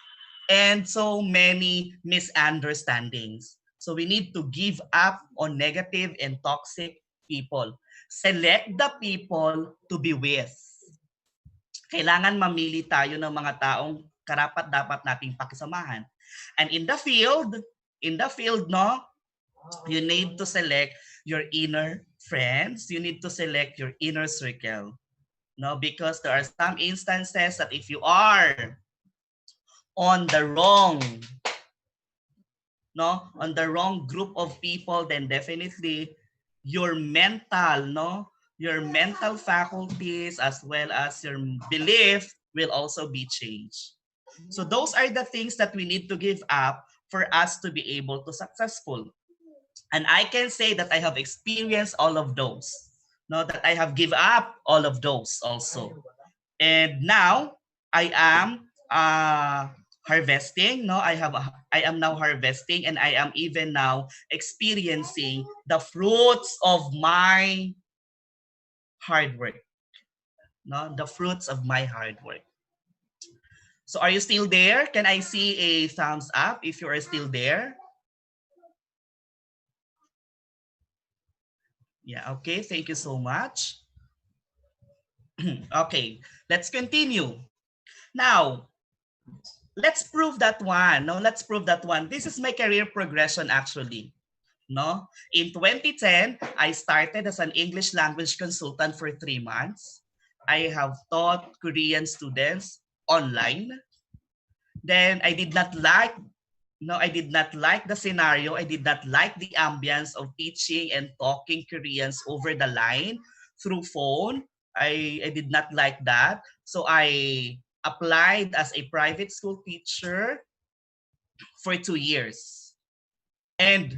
and so many misunderstandings. So we need to give up on negative and toxic people. Select the people to be with. Kailangan mamili tayo ng mga taong karapat-dapat nating pakisamahan. And in the field, no, you need to select your inner friends. You need to select your inner circle. No, because there are some instances that if you are on the wrong group of people, then definitely your mental faculties as well as your belief will also be changed. So those are the things that we need to give up for us to be able to successful. And I can say that I have experienced all of those. No, that I have give up all of those also. And now I am harvesting. No, I am now harvesting, and I am even now experiencing the fruits of my hard work. No, the fruits of my hard work. So are you still there? Can I see a thumbs up if you are still there? Yeah, okay, thank you so much. Okay, let's continue. Now, let's prove that one. No, let's prove that one. This is my career progression actually. No, in 2010, I started as an English language consultant for 3 months. I have taught Korean students online. Then I did not like the scenario. I did not like the ambience of teaching and talking Koreans over the line through phone. I did not like that. So I applied as a private school teacher for 2 years. And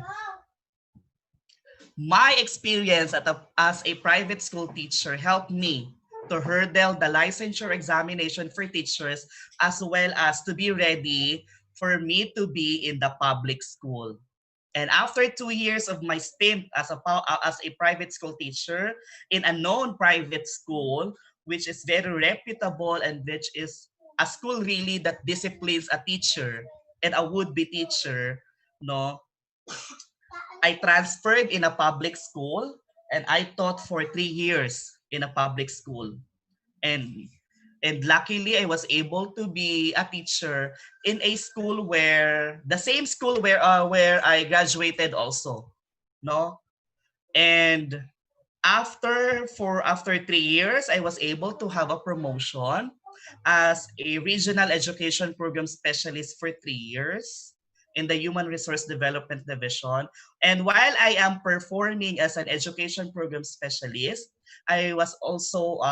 my experience as a private school teacher helped me to hurdle the licensure examination for teachers as well as to be ready for me to be in the public school. And after 2 years of my stint as a private school teacher in a known private school, which is very reputable and which is a school really that disciplines a teacher and a would-be teacher, no, I transferred in a public school and I taught for 3 years in a public school. And luckily I was able to be a teacher in a school where the same school where I graduated also, no? And after 3 years I was able to have a promotion as a regional education program specialist for 3 years in the Human Resource Development Division. And while I am performing as an education program specialist, I was also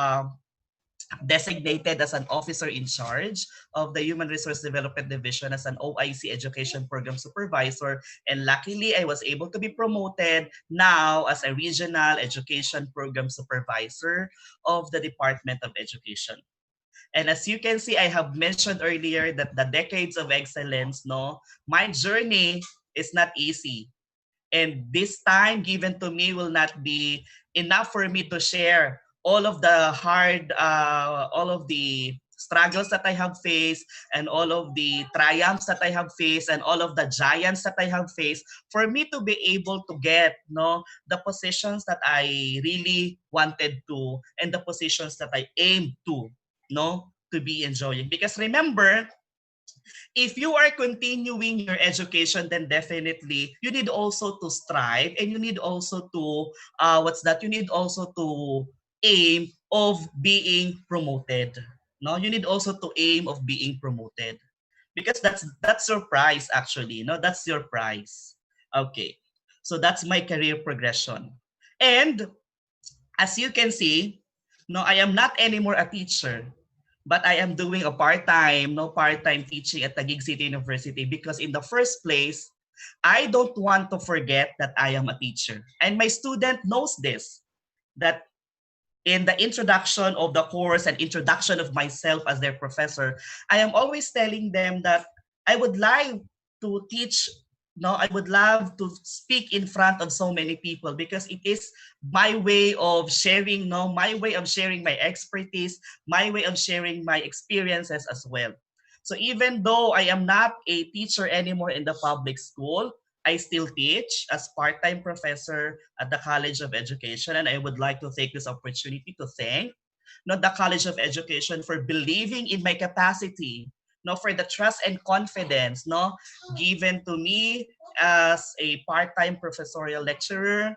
designated as an officer in charge of the Human Resource Development Division as an OIC Education Program Supervisor. And luckily, I was able to be promoted now as a Regional Education Program Supervisor of the Department of Education. And as you can see, I have mentioned earlier that the decades of excellence, no, my journey is not easy. And this time given to me will not be enough for me to share all of the all of the struggles that I have faced, and all of the triumphs that I have faced, and all of the giants that I have faced, for me to be able to get the positions that I really wanted to, and the positions that I aim to be enjoying. Because remember, if you are continuing your education, then definitely you need also to strive, and you need also to you need also to aim of being promoted. No, you need also to aim of being promoted, because that's your prize actually. No, that's your prize. Okay, so that's my career progression. And as you can see, no, I am not anymore a teacher, but I am doing a part-time teaching at Taguig City University, because in the first place, I don't want to forget that I am a teacher. And my student knows this, that in the introduction of the course and introduction of myself as their professor, I am always telling them that I would like to teach, no, I would love to speak in front of so many people, because it is my way of sharing, no, my way of sharing my expertise, my way of sharing my experiences as well. So even though I am not a teacher anymore in the public school, I still teach as part-time professor at the College of Education, and I would like to take this opportunity to thank not the College of Education for believing in my capacity, no, for the trust and confidence, no, given to me as a part-time professorial lecturer,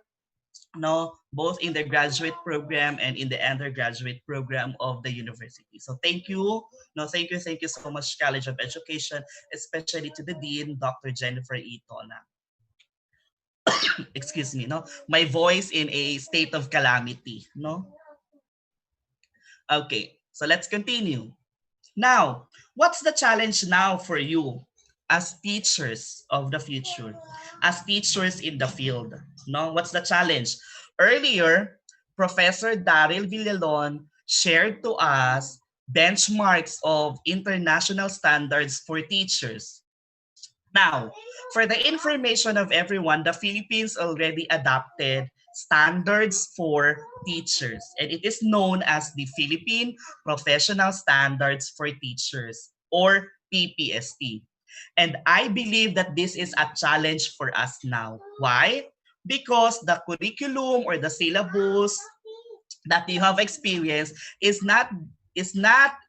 no, both in the graduate program and in the undergraduate program of the university. So thank you, no, thank you so much, College of Education, especially to the Dean, Dr. Jennifer E. Tona. Excuse me, no, my voice in a state of calamity, no. Okay, so let's continue. Now, what's the challenge now for you as teachers of the future, as teachers in the field? No, what's the challenge? Earlier, Professor Daryl Villalon shared to us benchmarks of international standards for teachers. Now, for the information of everyone, the Philippines already adopted standards for teachers, and it is known as the Philippine Professional Standards for Teachers, or PPST. And I believe that this is a challenge for us now. Why? Because the curriculum or the syllabus that you have experienced is not is not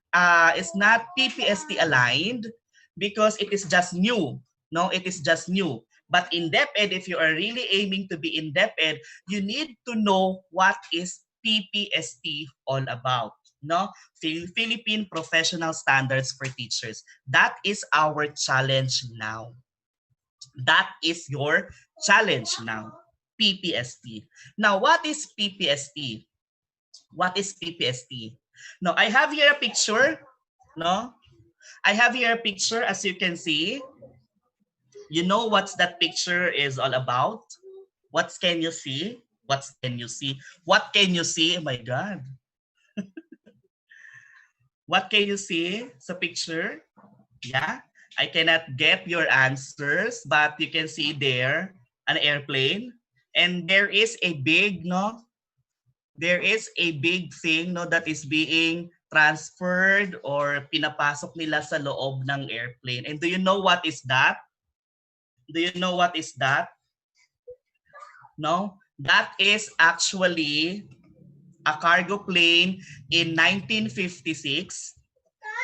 PPST aligned, because it is just new. No, it is just new. But in depth ed, if you are really aiming to be in depth ed, you need to know what is PPST all about. No, Philippine Professional Standards for Teachers. That is our challenge now. That is your challenge now. PPST. Now, what is PPST? What is PPST? Now, I have here a picture. No, I have here a picture, as you can see. You know what that picture is all about? What can you see? What can you see? What can you see? Oh my God. What can you see sa picture? Yeah, I cannot get your answers, but you can see there an airplane, and there is a big, no, there is a big thing, no, that is being transferred or pinapasok nila sa loob ng airplane. And do you know what is that? Do you know what is that? No? That is actually a cargo plane in 1956,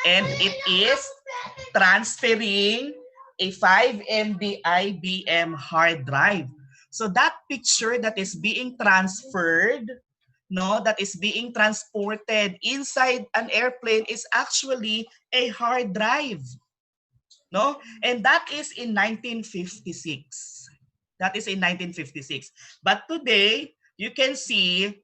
and it is transferring a 5 MB IBM hard drive. So that picture that is being transferred, no, that is being transported inside an airplane is actually a hard drive. No? And that is in 1956. That is in 1956. But today, you can see,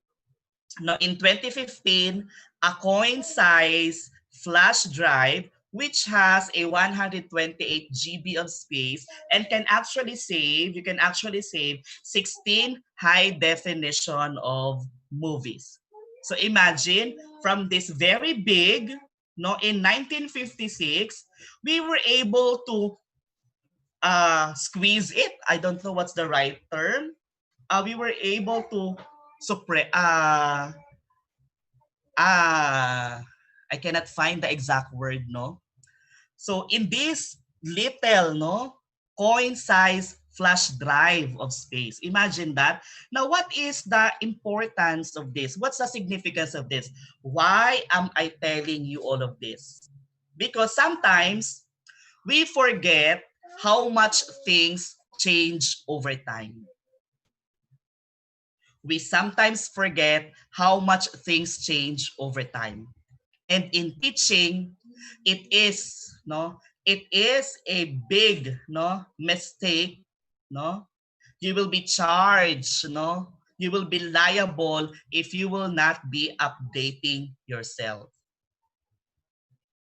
no, in 2015, a coin-size flash drive which has a 128 GB of space and can actually save, you can actually save 16 high definition of movies. So imagine, from this very big, no, in 1956, we were able to squeeze it. I don't know what's the right term. We were able to suppress. I cannot find the exact word, no. So in this little, no, coin-sized flash drive of space, imagine that. Now, what is the importance of this? What's the significance of this? Why am I telling you all of this? Because sometimes we forget how much things change over time. We sometimes forget how much things change over time. And in teaching, it is a big mistake. No, you will be charged. No, you will be liable if you will not be updating yourself.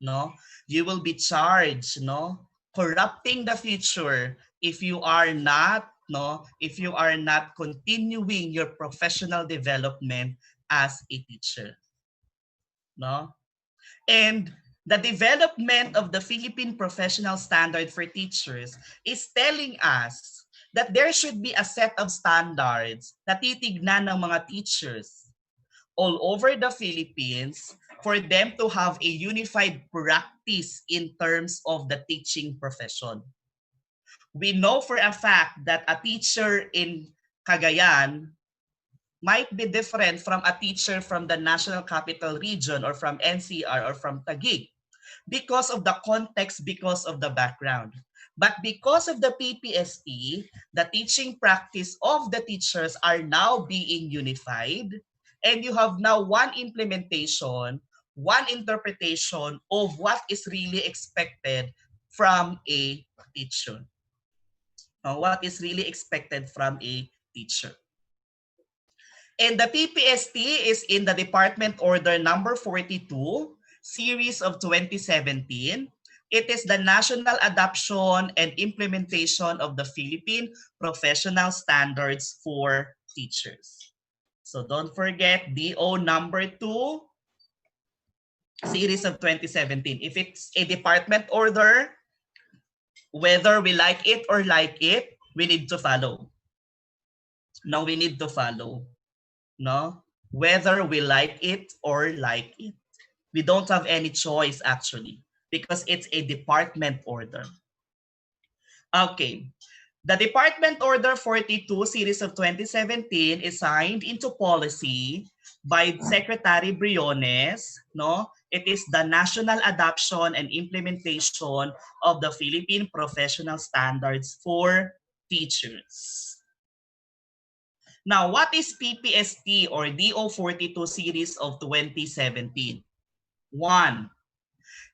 No, you will be charged. No, corrupting the future if you are not continuing your professional development as a teacher. No, and the development of the Philippine Professional Standard for Teachers is telling us that there should be a set of standards na titignan ng mga teachers all over the Philippines for them to have a unified practice in terms of the teaching profession. We know for a fact that a teacher in Cagayan might be different from a teacher from the National Capital Region or from NCR or from Taguig because of the context, because of the background. But because of the PPST, the teaching practice of the teachers are now being unified, and you have now one implementation, one interpretation of what is really expected from a teacher. What is really expected from a teacher. And the PPST is in the Department Order number 42, series of 2017. It is the National Adoption and Implementation of the Philippine Professional Standards for Teachers. So don't forget DO number 2, series of 2017. If it's a department order, whether we like it or like it, we need to follow. No, we need to follow. No, whether we like it or like it. We don't have any choice actually because it's a department order. Okay. The Department Order 42 series of 2017 is signed into policy by Secretary Briones. No, it is the National Adoption and Implementation of the Philippine Professional Standards for Teachers. Now, what is PPST or DO42 series of 2017? 1.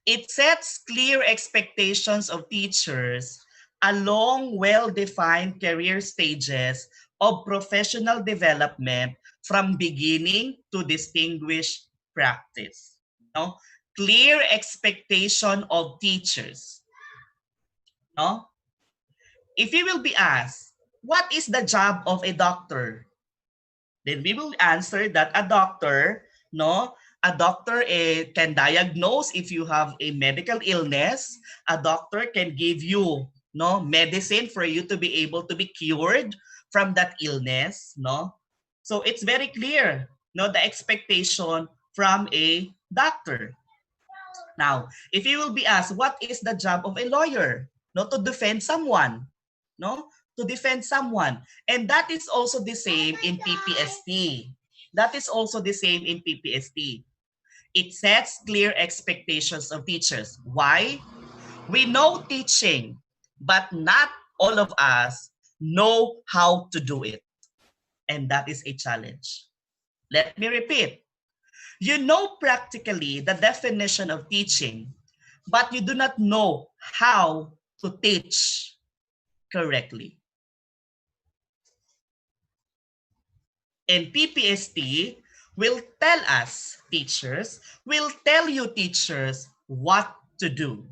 It sets clear expectations of teachers along well-defined career stages of professional development from beginning to distinguished practice. No? Clear expectation of teachers. No? If you will be asked, what is the job of a doctor? Then we will answer that a doctor can diagnose if you have a medical illness. A doctor can give you medicine for you to be able to be cured from that illness. So it's very clear the expectation from a doctor. Now, if you will be asked, what is the job of a lawyer? To defend someone. To defend someone. And that is also the same in PPST. That is also the same in PPST. It sets clear expectations of teachers. Why? We know teaching, but not all of us know how to do it. And that is a challenge. Let me repeat. You know practically the definition of teaching, but you do not know how to teach correctly. And PPST will tell us teachers, will tell you teachers what to do.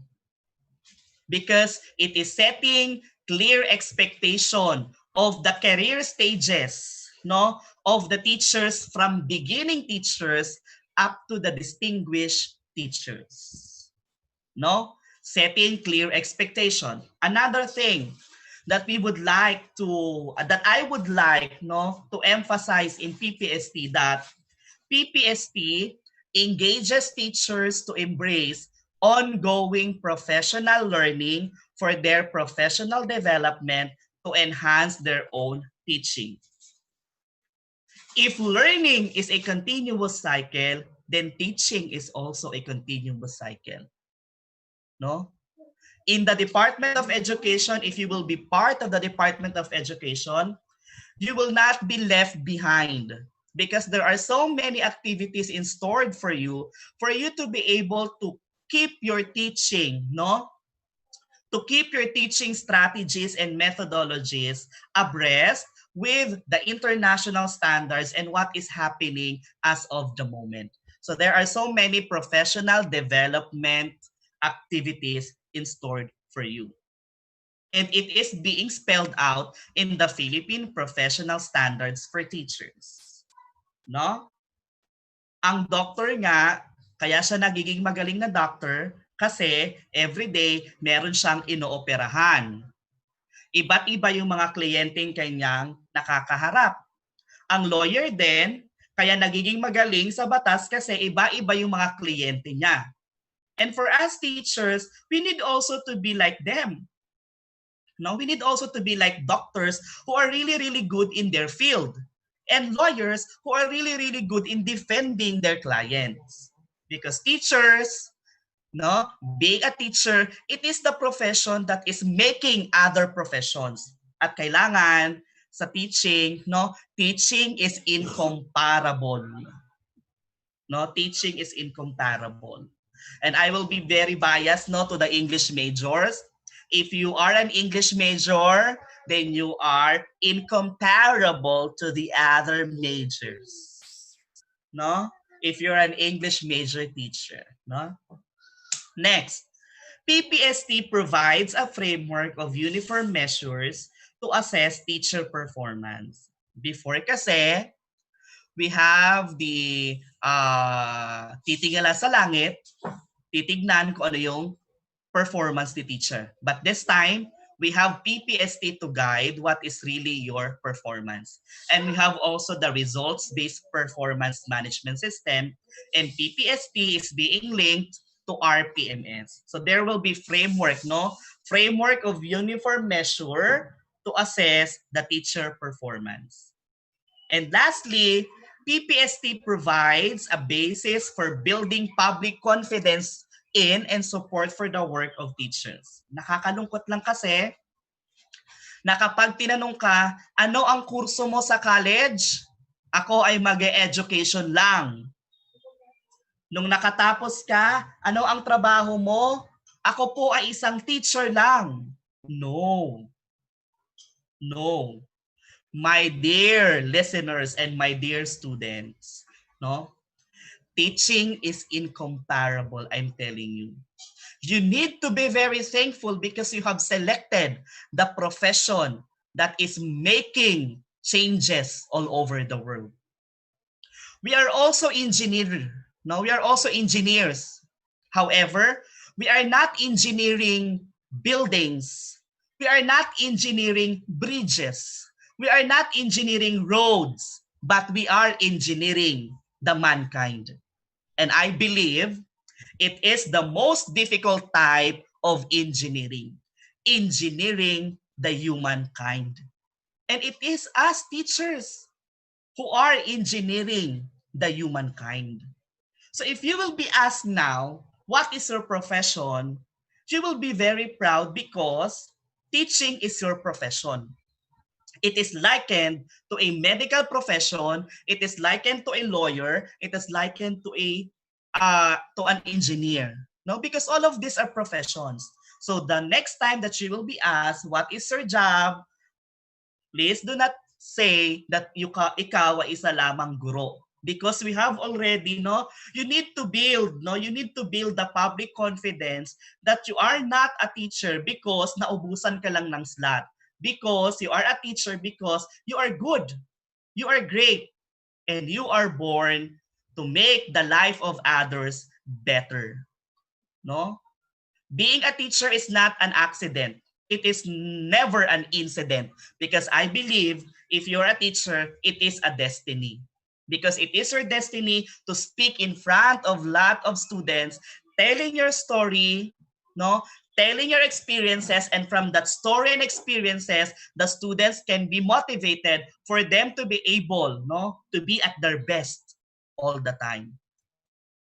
Because it is setting clear expectation of the career stages of the teachers from beginning teachers up to the distinguished teachers. setting clear expectation. Another thing that we would like to, that I would like to emphasize in PPST, that PPST engages teachers to embrace ongoing professional learning for their professional development to enhance their own teaching. If learning is a continuous cycle, then teaching is also a continuous cycle. No? In the Department of Education, if you will be part of the Department of Education, you will not be left behind because there are so many activities in stored for you to be able to keep your teaching, to keep your teaching strategies and methodologies abreast with the international standards and what is happening as of the moment. So there are so many professional development activities in stored for you. And it is being spelled out in the Philippine Professional Standards for Teachers. No? Ang doctor nga, kaya siya nagiging magaling na doctor kasi everyday meron siyang inooperahan. Iba't iba yung mga kliyenteng kanyang nakakaharap. Ang lawyer din, kaya nagiging magaling sa batas kasi iba-iba yung mga kliyente niya. And for us teachers, we need also to be like them. No, we need also to be like doctors who are really, really good in their field, and lawyers who are really, really good in defending their clients. Because teachers, being a teacher, it is the profession that is making other professions. At kailangan sa teaching, teaching is incomparable. Teaching is incomparable. And I will be very biased to the English majors. If you are an English major, then you are incomparable to the other majors. If you're an English major teacher. Next, PPST provides a framework of uniform measures to assess teacher performance. Before kasi, we have the titingala sa langit, titignan kung ano yung performance ni teacher. But this time, we have PPST to guide what is really your performance. And we have also the results-based performance management system, and PPST is being linked to RPMS. So there will be framework, framework of uniform measure to assess the teacher performance. And lastly, PPST provides a basis for building public confidence in and support for the work of teachers. Nakakalungkot lang kasi na kapag tinanong ka, ano ang kurso mo sa college? Ako ay mag-e-education lang. Nung nakatapos ka, ano ang trabaho mo? Ako po ay isang teacher lang. No. My dear listeners and my dear students, teaching is incomparable, I'm telling you. You need to be very thankful because you have selected the profession that is making changes all over the world. We are also engineers. We are also engineers. However, we are not engineering buildings. We are not engineering bridges. We are not engineering roads, but we are engineering the mankind. And I believe it is the most difficult type of engineering the humankind. And it is us teachers who are engineering the humankind. So if you will be asked now, what is your profession? You will be very proud because teaching is your profession. It is likened to a medical profession. It is likened to a lawyer. It is likened to an engineer. Because all of these are professions. So the next time that you will be asked, what is your job? Please do not say that ikaw ay isa lamang guro. Because we have already, you need to build the public confidence that you are not a teacher because naubusan ka lang ng slot. Because you are a teacher because you are good, you are great, and you are born to make the life of others better. Being a teacher is not an accident. It is never an incident, because I believe if you're a teacher, it is a destiny. Because it is your destiny to speak in front of lot of students, telling your story, no, telling your experiences, and from that story and experiences, the students can be motivated for them to be able, no, to be at their best all the time.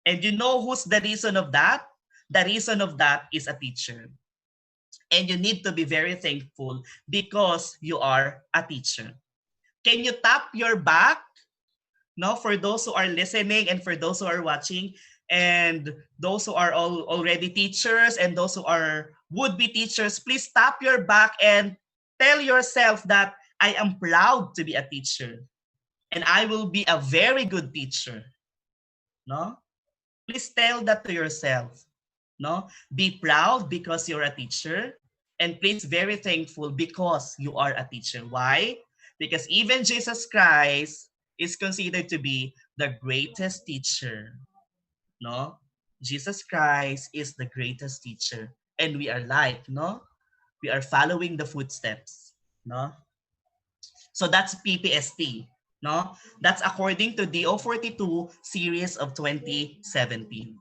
And you know who's the reason of that? The reason of that is a teacher. And you need to be very thankful because you are a teacher. Can you tap your back? No, for those who are listening and for those who are watching, and those who are already teachers and those who are would-be teachers, please tap your back and tell yourself that I am proud to be a teacher and I will be a very good teacher. No? Please tell that to yourself. No? Be proud because you're a teacher, and please very thankful because you are a teacher. Why? Because even Jesus Christ is considered to be the greatest teacher. No? Jesus Christ is the greatest teacher, and we are like, no? We are following the footsteps. No? So that's PPST. No? That's according to DO42 series of 2017.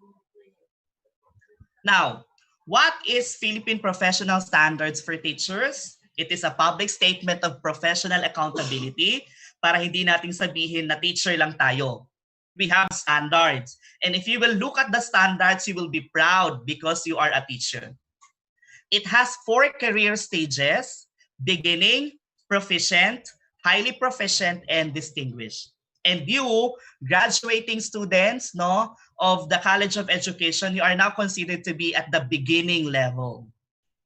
Now, what is Philippine Professional Standards for Teachers? It is a public statement of professional accountability para hindi nating sabihin na teacher lang tayo. We have standards. And if you will look at the standards, you will be proud because you are a teacher. It has 4 career stages: beginning, proficient, highly proficient, and distinguished. And you, graduating students, no, of the College of Education, you are now considered to be at the beginning level.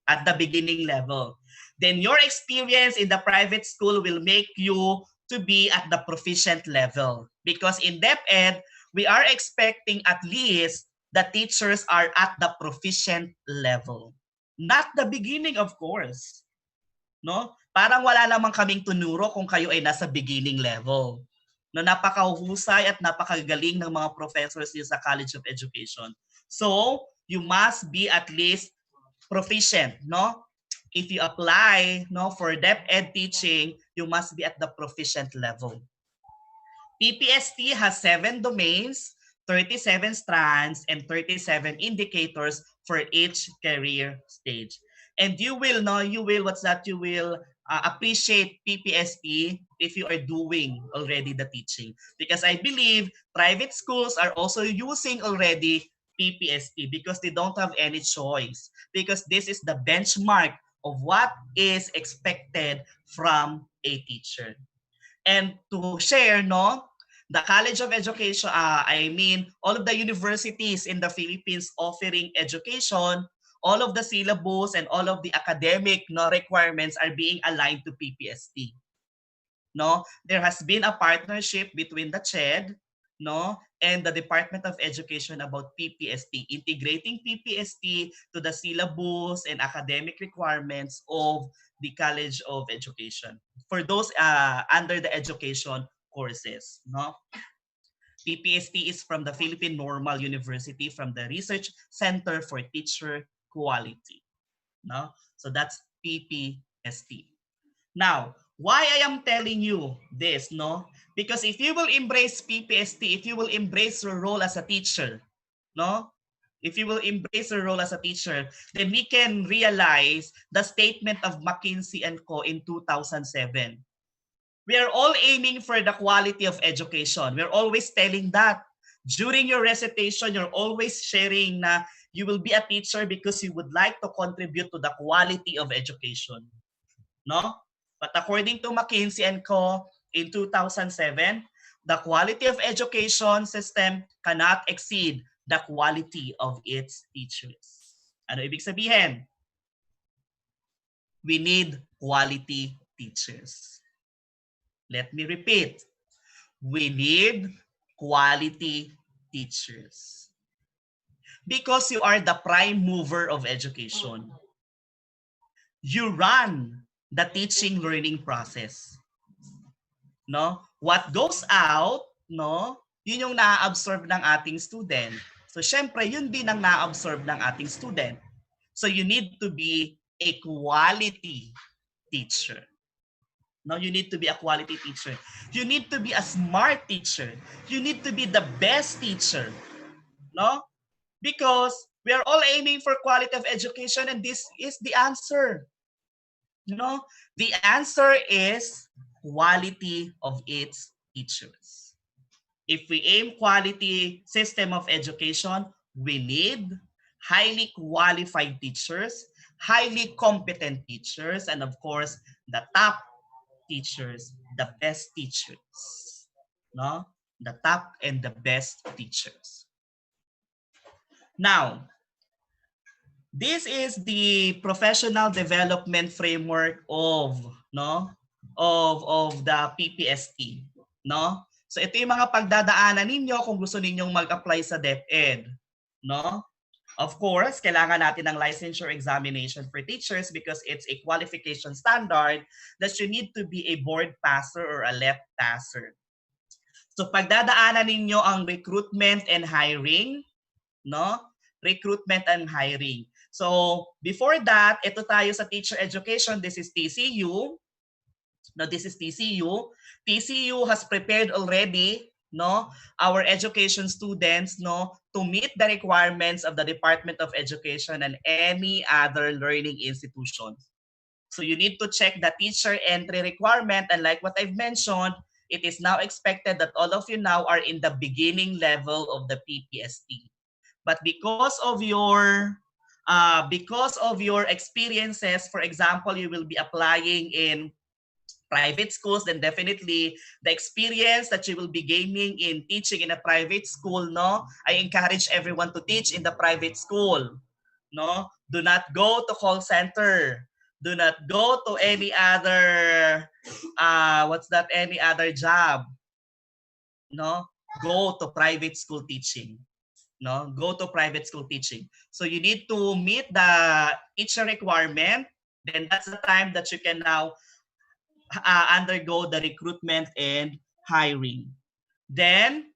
At the beginning level. Then your experience in the private school will make you to be at the proficient level. Because in DepEd, we are expecting at least the teachers are at the proficient level. Not the beginning, of course. No? Parang wala namang kaming tunuro kung kayo ay nasa beginning level. No, napakahusay at napakagaling ng mga professors niyo sa College of Education. So, you must be at least proficient, no? If you apply, no, for DepEd teaching, you must be at the proficient level. PPST has 7 domains, 37 strands, and 37 indicators for each career stage. And you will appreciate PPST if you are doing already the teaching. Because I believe private schools are also using already PPST because they don't have any choice. Because this is the benchmark of what is expected from a teacher. And to share, no, the College of Education, all of the universities in the Philippines offering education, all of the syllabus and all of the academic, no, requirements are being aligned to PPST. No, there has been a partnership between the CHED, no, and the Department of Education about PPST, integrating PPST to the syllabus and academic requirements of the College of Education for those under the education courses. No, PPST is from the Philippine Normal University, from the Research Center for Teacher Quality. No, so that's PPST. Now, why I am telling you this, no? Because if you will embrace PPST, if you will embrace your role as a teacher, no? If you will embrace your role as a teacher, then we can realize the statement of McKinsey & Co. in 2007. We are all aiming for the quality of education. We're always telling that. During your recitation, you're always sharing na you will be a teacher because you would like to contribute to the quality of education. No? But according to McKinsey & Co. in 2007, the quality of education system cannot exceed the quality of its teachers. Ano ibig sabihin? We need quality teachers. Let me repeat. We need quality teachers. Because you are the prime mover of education. You run the teaching learning process. No? What goes out, no? Yun yung na-absorb ng ating student. So syempre, yun din ang na-absorb ng ating student. So you need to be a quality teacher. No, you need to be a quality teacher. You need to be a smart teacher. You need to be the best teacher. No? Because we are all aiming for quality of education, and this is the answer. No? The answer is quality of its teachers. If we aim quality system of education, we need highly qualified teachers, highly competent teachers, and of course, the top teachers, the best teachers. No? The top and the best teachers. Now, this is the professional development framework of the PPST, no? So ito yung mga pagdadaanan ninyo kung gusto ninyong mag-apply sa DepEd, no? Of course, kailangan natin ng licensure examination for teachers because it's a qualification standard that you need to be a board passer or a LEP passer. So pagdadaanan ninyo ang recruitment and hiring, no? Recruitment and hiring. So before that, ito tayo sa teacher education. This is TCU. No, this is TCU. TCU has prepared already, no, our education students, no, to meet the requirements of the Department of Education and any other learning institution. So you need to check the teacher entry requirement, and like what I've mentioned, it is now expected that all of you now are in the beginning level of the PPST. But because of your experiences, for example, you will be applying in private schools, then definitely the experience that you will be gaining in teaching in a private school, no, I encourage everyone to teach in the private school. No, do not go to call center. Do not go to any other any other job. No, go to private school teaching. No, go to private school teaching. So you need to meet the teacher requirement. Then that's the time that you can now undergo the recruitment and hiring. Then,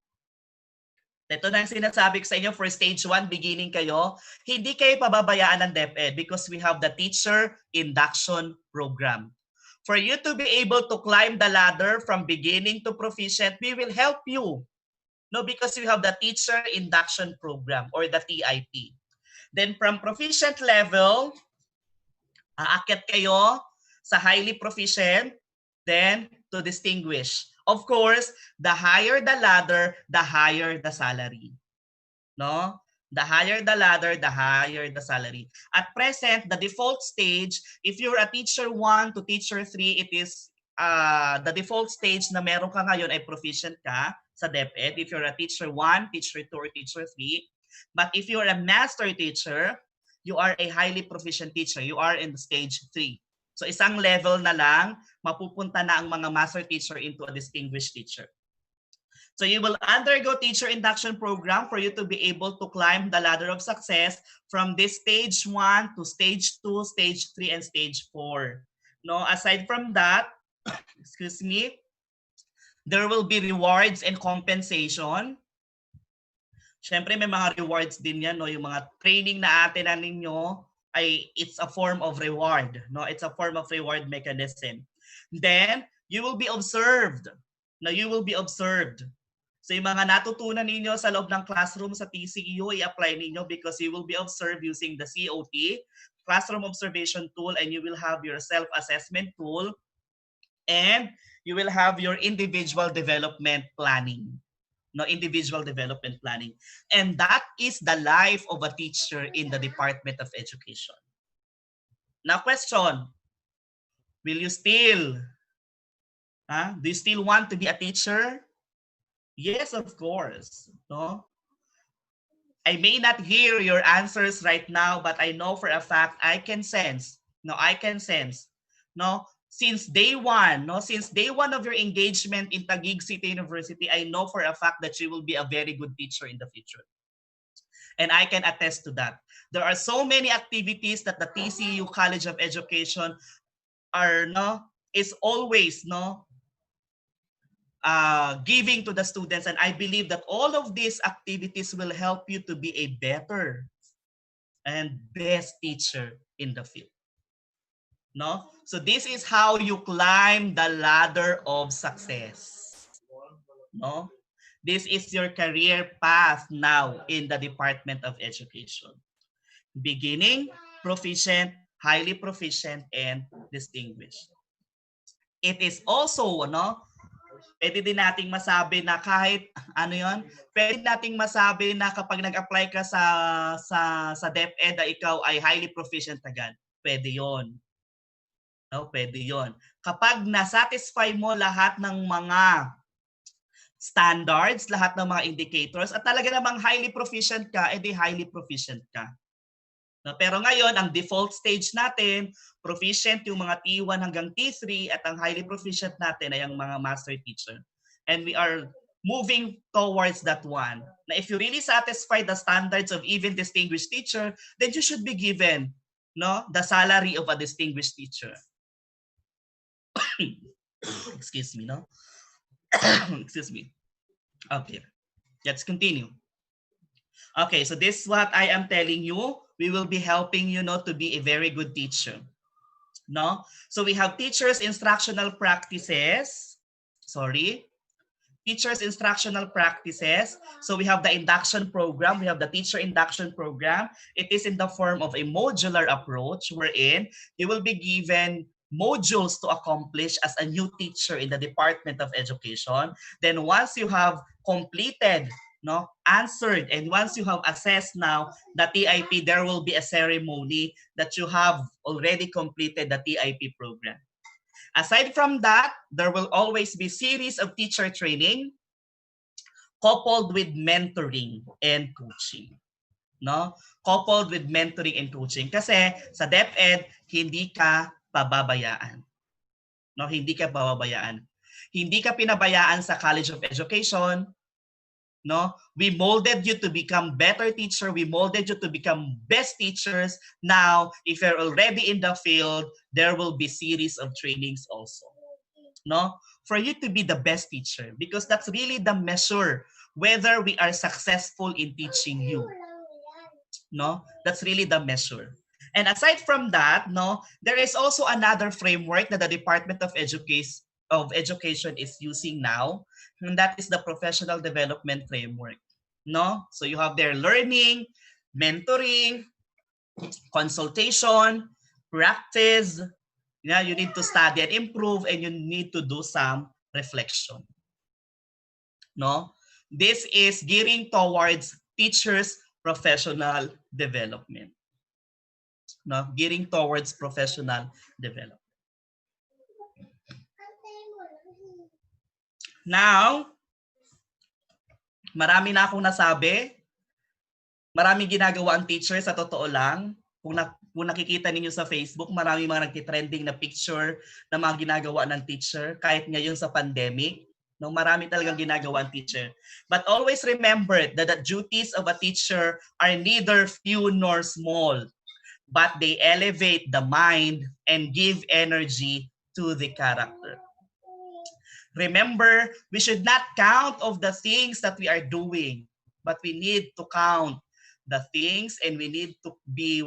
ito na yung sinasabi ko sa inyo, for stage 1, beginning kayo, hindi kayo pababayaan ng DepEd because we have the teacher induction program. For you to be able to climb the ladder from beginning to proficient, we will help you. No, because we have the teacher induction program or the TIP. Then from proficient level, aakyat kayo sa highly proficient, then to distinguish. Of course, the higher the ladder, the higher the salary. No? The higher the ladder, the higher the salary. At present, the default stage, if you're a teacher 1 to teacher 3, it is the default stage na meron ka ngayon ay proficient ka sa DepEd. If you're a teacher 1, teacher 2, or teacher 3. But if you're a master teacher, you are a highly proficient teacher. You are in stage 3. So isang level na lang, mapupunta na ang mga master teacher into a distinguished teacher. So you will undergo teacher induction program for you to be able to climb the ladder of success from this stage 1 to stage 2, stage 3, and stage 4. No, aside from that, excuse me, there will be rewards and compensation. Siyempre may mga rewards din yan, no? Yung mga training na atin na ninyo ay it's a form of reward, no? It's a form of reward mechanism. Then you will be observed. No, you will be observed. So yung mga natutunan ninyo sa loob ng classroom sa TCU, i-apply ninyo because you will be observed using the COT, Classroom Observation Tool, and you will have your self-assessment tool, and you will have your individual development planning. No, individual development planning. And that is the life of a teacher in the Department of Education. Now question, will you still, do you still want to be a teacher? Yes, of course. No? I may not hear your answers right now, but I know for a fact I can sense. No, since day one of your engagement in Taguig City University, I know for a fact that you will be a very good teacher in the future. And I can attest to that. There are so many activities that the TCU College of Education is always giving to the students, and I believe that all of these activities will help you to be a better and best teacher in the field. No? So this is how you climb the ladder of success. No? This is your career path now in the Department of Education. Beginning, proficient, highly proficient, and distinguished. It is also, pwede din nating masabi na kahit, pwede nating masabi na kapag nag-apply ka sa DepEd na ikaw ay highly proficient agad. Pwede yon. No, pwede yon. Kapag na-satisfy mo lahat ng mga standards, lahat ng mga indicators, at talaga namang highly proficient ka, edi highly proficient ka. No, pero ngayon, ang default stage natin, proficient yung mga T1 hanggang T3 at ang highly proficient natin ay ang mga master teacher. And we are moving towards that one. Na if you really satisfy the standards of even distinguished teacher, then you should be given the salary of a distinguished teacher. Excuse me, no? Excuse me. Okay, let's continue. Okay, so this is what I am telling you. We will be helping you to be a very good teacher. No? So we have teachers' instructional practices. Teachers' instructional practices. So we have the induction program. We have the teacher induction program. It is in the form of a modular approach wherein you will be given modules to accomplish as a new teacher in the Department of Education. Then once you have completed, answered, and once you have assessed now the TIP, there will be a ceremony that you have already completed the TIP program. Aside from that, there will always be series of teacher training coupled with mentoring and coaching. No? Coupled with mentoring and coaching. Kasi sa DepEd, hindi ka pababayaan. No, hindi ka pababayaan. Hindi ka pinabayaan sa College of Education. No? We molded you to become better teacher. We molded you to become best teachers. Now, if you're already in the field, there will be series of trainings also. No? For you to be the best teacher, because that's really the measure whether we are successful in teaching you. No? That's really the measure. And aside from that, there is also another framework that the Department of Education is using now, and that is the professional development framework. No? So you have their learning, mentoring, consultation, practice. Yeah, you need to study and improve, and you need to do some reflection. No? This is gearing towards teachers' professional development. No? Gearing towards professional development. Now, marami na akong nasabi. Maraming ginagawa ang teacher, sa totoo lang. Kung nakikita ninyo sa Facebook, marami mga nagtitrending na picture na mga ginagawa ng teacher kahit ngayon sa pandemic. No, marami talagang ginagawa ang teacher. But always remember that the duties of a teacher are neither few nor small, but they elevate the mind and give energy to the character. Remember, we should not count of the things that we are doing, but we need to count the things, and we need to be,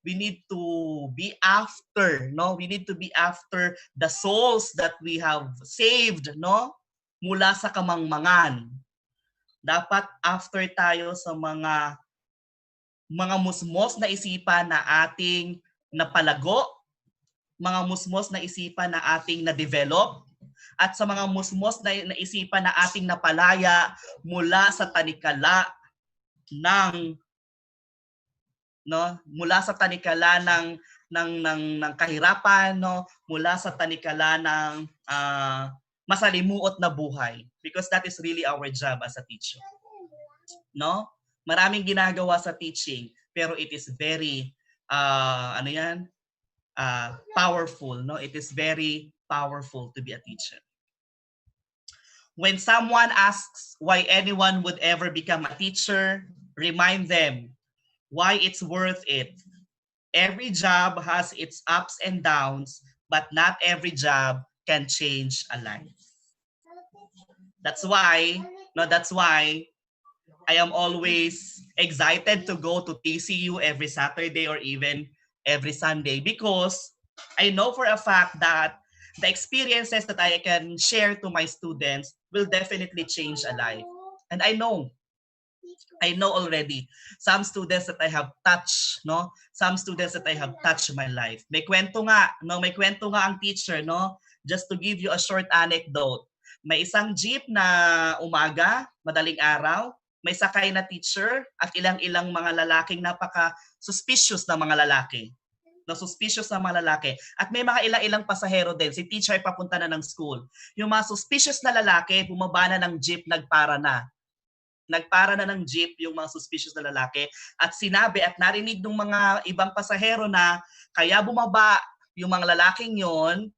we need to be after, we need to be after the souls that we have saved, mula sa kamangmangan. Dapat after tayo sa mga musmos na isipan na ating napalago, mga musmos na isipan na ating na-develop, at sa mga musmos na isipan na ating napalaya mula sa tanikala ng kahirapan, mula sa tanikala ng masalimuot na buhay, because that is really our job as a teacher. No? Maraming ginagawa sa teaching, pero it is very powerful, It is very powerful to be a teacher. When someone asks why anyone would ever become a teacher, remind them why it's worth it. Every job has its ups and downs, but not every job can change a life. That's why I am always excited to go to TCU every Saturday or even every Sunday because I know for a fact that the experiences that I can share to my students will definitely change a life. And I know already some students that I have touched, no? Some students that I have touched my life. May kwento nga, no? May kwento nga ang teacher, no? Just to give you a short anecdote. May isang jeep na umaga, madaling araw, may sakay na teacher at ilang-ilang mga lalaking napaka-suspicious na mga lalaki. No, suspicious na mga lalaki. At may mga ilang-ilang pasahero din. Si teacher ay papunta na ng school. Yung mga suspicious na lalaki, bumaba na ng jeep, nagpara na. Nagpara na ng jeep yung mga suspicious na lalaki at sinabi at narinig ng mga ibang pasahero na kaya bumaba yung mga lalaking yon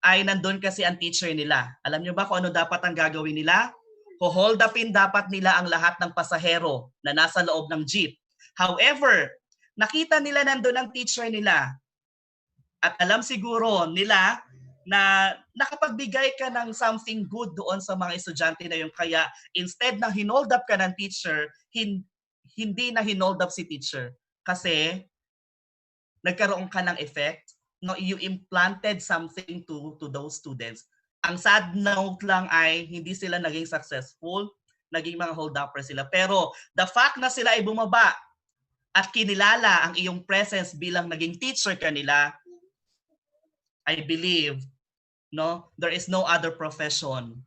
ay nandun kasi ang teacher nila. Alam nyo ba kung ano dapat ang gagawin nila? Hold upin dapat nila ang lahat ng pasahero na nasa loob ng jeep. However, nakita nila nandun ang teacher nila at alam siguro nila na nakapagbigay ka ng something good doon sa mga estudyante na yun. Kaya instead na hinold up ka ng teacher, hindi na hinold up si teacher. Kasi nagkaroon ka ng effect. No, you implanted something to those students. Ang sad note lang ay hindi sila naging successful, naging mga hold-uppers sila. Pero the fact na sila ay bumaba at kinilala ang iyong presence bilang naging teacher kanila, I believe, no, there is no other profession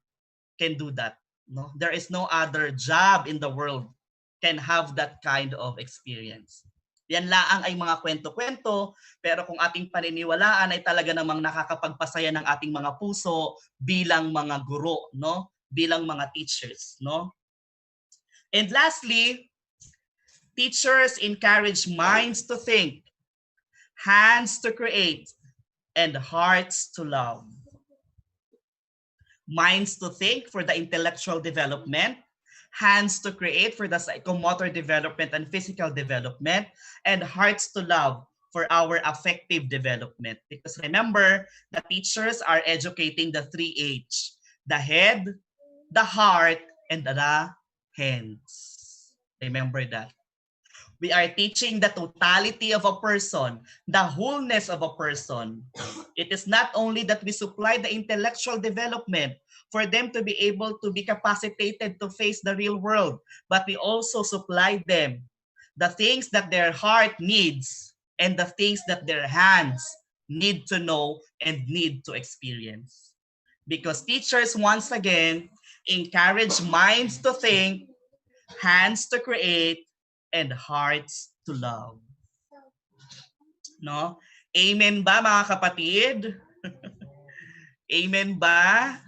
can do that. No, there is no other job in the world can have that kind of experience. Yan laang ay mga kwento-kwento, pero kung ating paniniwalaan ay talaga namang nakakapagpasaya ng ating mga puso bilang mga guro, no? Bilang mga teachers, no? And lastly, teachers encourage minds to think, hands to create, and hearts to love. Minds to think for the intellectual development, hands to create for the psychomotor development and physical development, and hearts to love for our affective development. Because remember, the teachers are educating the 3H, the head, the heart, and the hands. Remember that. We are teaching the totality of a person, the wholeness of a person. It is not only that we supply the intellectual development for them to be able to be capacitated to face the real world, but we also supply them the things that their heart needs and the things that their hands need to know and need to experience. Because teachers, once again, encourage minds to think, hands to create, and hearts to love. No? Amen ba mga kapatid? Amen ba?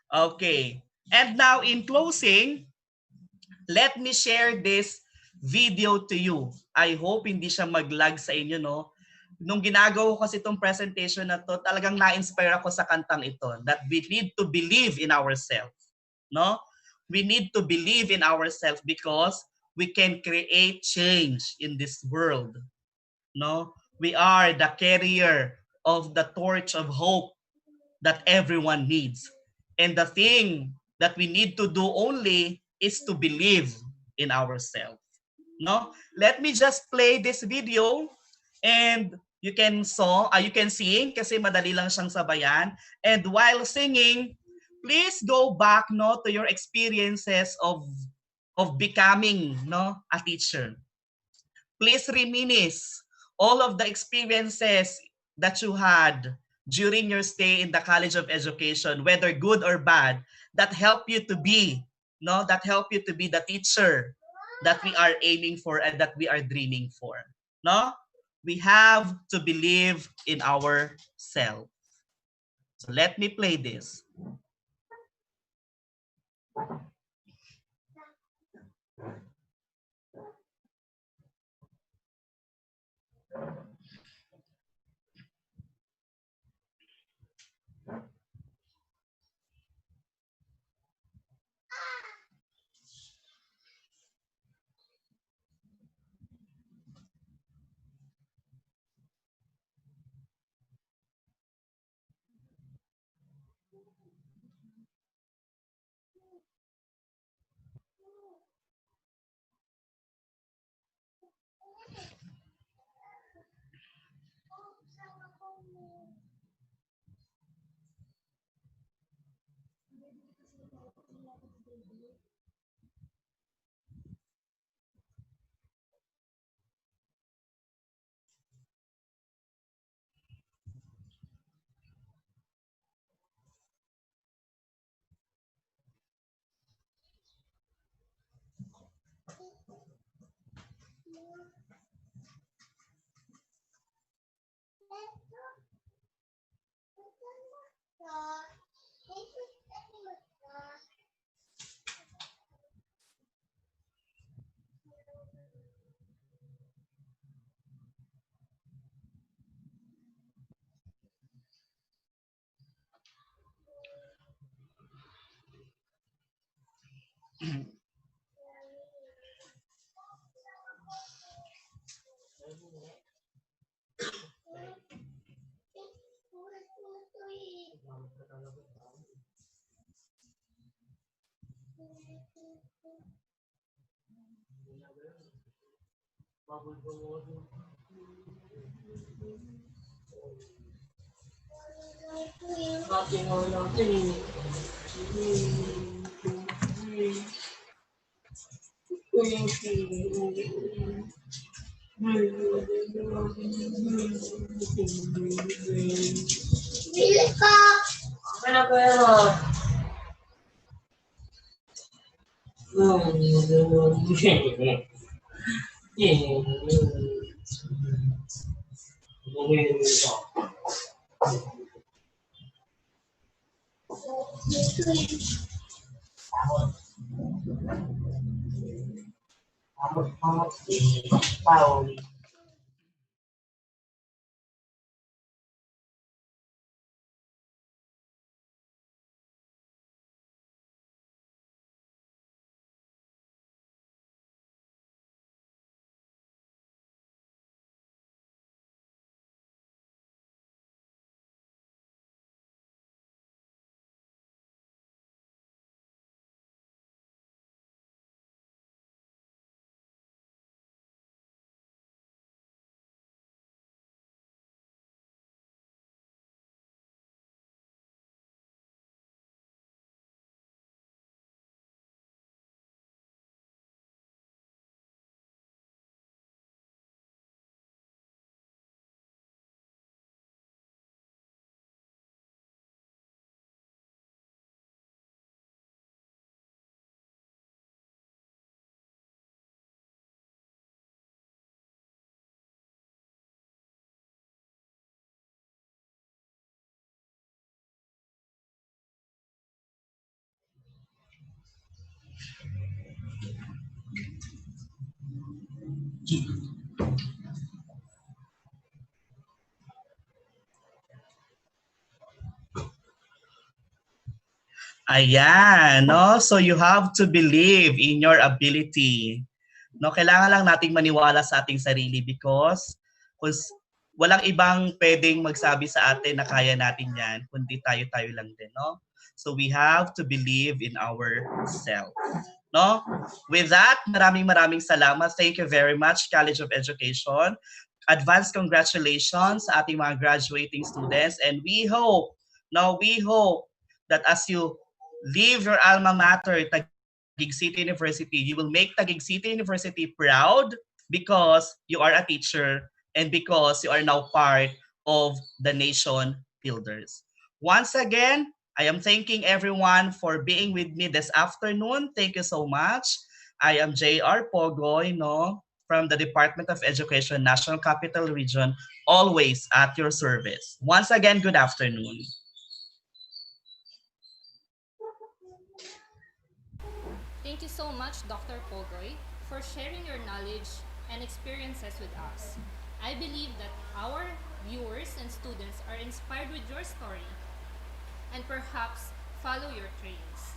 Okay. And now in closing, let me share this video to you. I hope hindi siya mag-lag sa inyo, no? Nung ginagawa ko kasi itong presentation na to, talagang na-inspire ako sa kantang ito that we need to believe in ourselves, no? We need to believe in ourselves because we can create change in this world. No, we are the carrier of the torch of hope that everyone needs. And the thing that we need to do only is to believe in ourselves. No, let me just play this video and you can sing kasi madali lang siyang sabayan. And while singing, please go back no to your experiences of becoming no a teacher. Please reminisce all of the experiences that you had during your stay in the College of Education, whether good or bad, that help you to be the teacher that we are aiming for and that we are dreaming for. No? We have to believe in ourselves. So let me play this. Ayan, no? So you have to believe in your ability. No, kailangan lang nating maniwala sa ating sarili because walang ibang pwedeng magsabi sa atin na kaya natin 'yan kundi tayo-tayo lang din, no? So we have to believe in ourselves. No? With that, maraming salamat. Thank you very much, College of Education. Advanced congratulations sa ating mga graduating students, and we hope that as you leave your alma mater, Taguig City University, you will make Taguig City University proud because you are a teacher and because you are now part of the nation builders. Once again, I am thanking everyone for being with me this afternoon. Thank you so much. I am J.R. Pogoy, no, from the Department of Education, National Capital Region, always at your service. Once again, good afternoon. Thank you so much, Dr. Pogoy, for sharing your knowledge and experiences with us. I believe that our viewers and students are inspired with your story and perhaps follow your trails.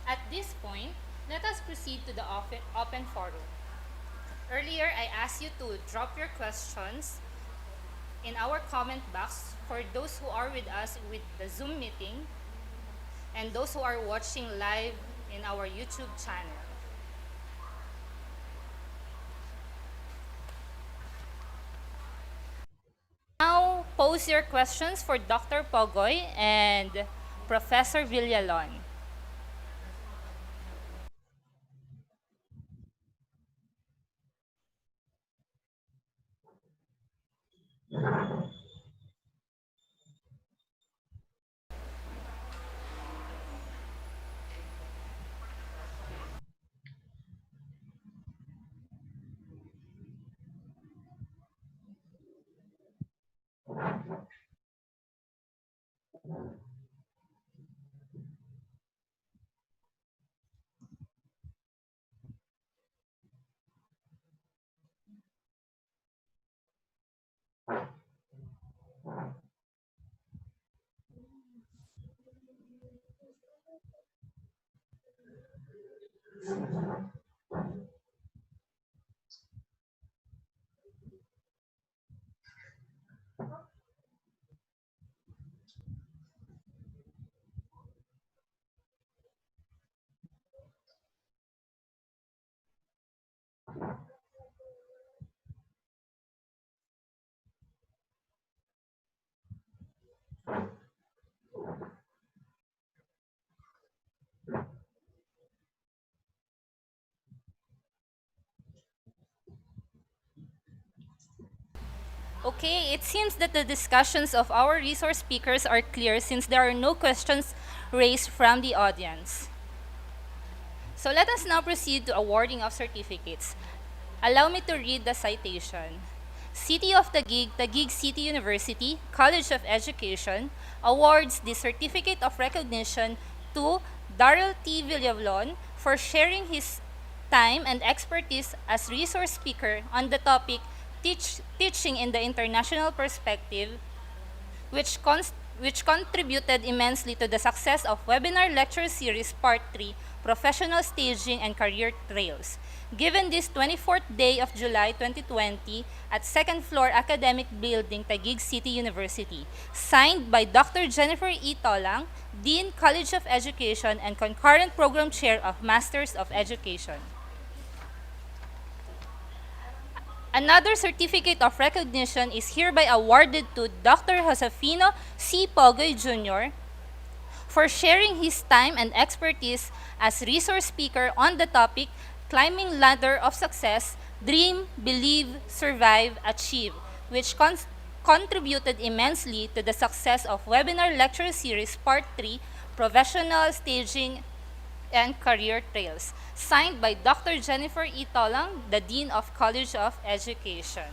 At this point, let us proceed to the open forum. Earlier, I asked you to drop your questions in our comment box for those who are with us with the Zoom meeting and those who are watching live in our YouTube channel. Now, pose your questions for Dr. Pogoy and Professor Villalon. Okay, it seems that the discussions of our resource speakers are clear since there are no questions raised from the audience. So let us now proceed to awarding of certificates. Allow me to read the citation. City of Taguig City University, College of Education, awards the Certificate of Recognition to Darrell T. Villablon for sharing his time and expertise as resource speaker on the topic Teaching in the International Perspective, which contributed immensely to the success of Webinar Lecture Series Part 3, Professional Staging and Career Trails, given this 24th day of July 2020 at second floor Academic Building, Taguig City University, signed by Dr. Jennifer E. Tolang, Dean, College of Education and concurrent Program Chair of Masters of Education. Another certificate of recognition is hereby awarded to Dr. Josefino C. Pogoy Jr. for sharing his time and expertise as resource speaker on the topic Climbing Ladder of Success, Dream, Believe, Survive, Achieve, which contributed immensely to the success of Webinar Lecture Series Part 3, Professional Staging and Career Trails, signed by Dr. Jennifer E. Tolang, the Dean of College of Education.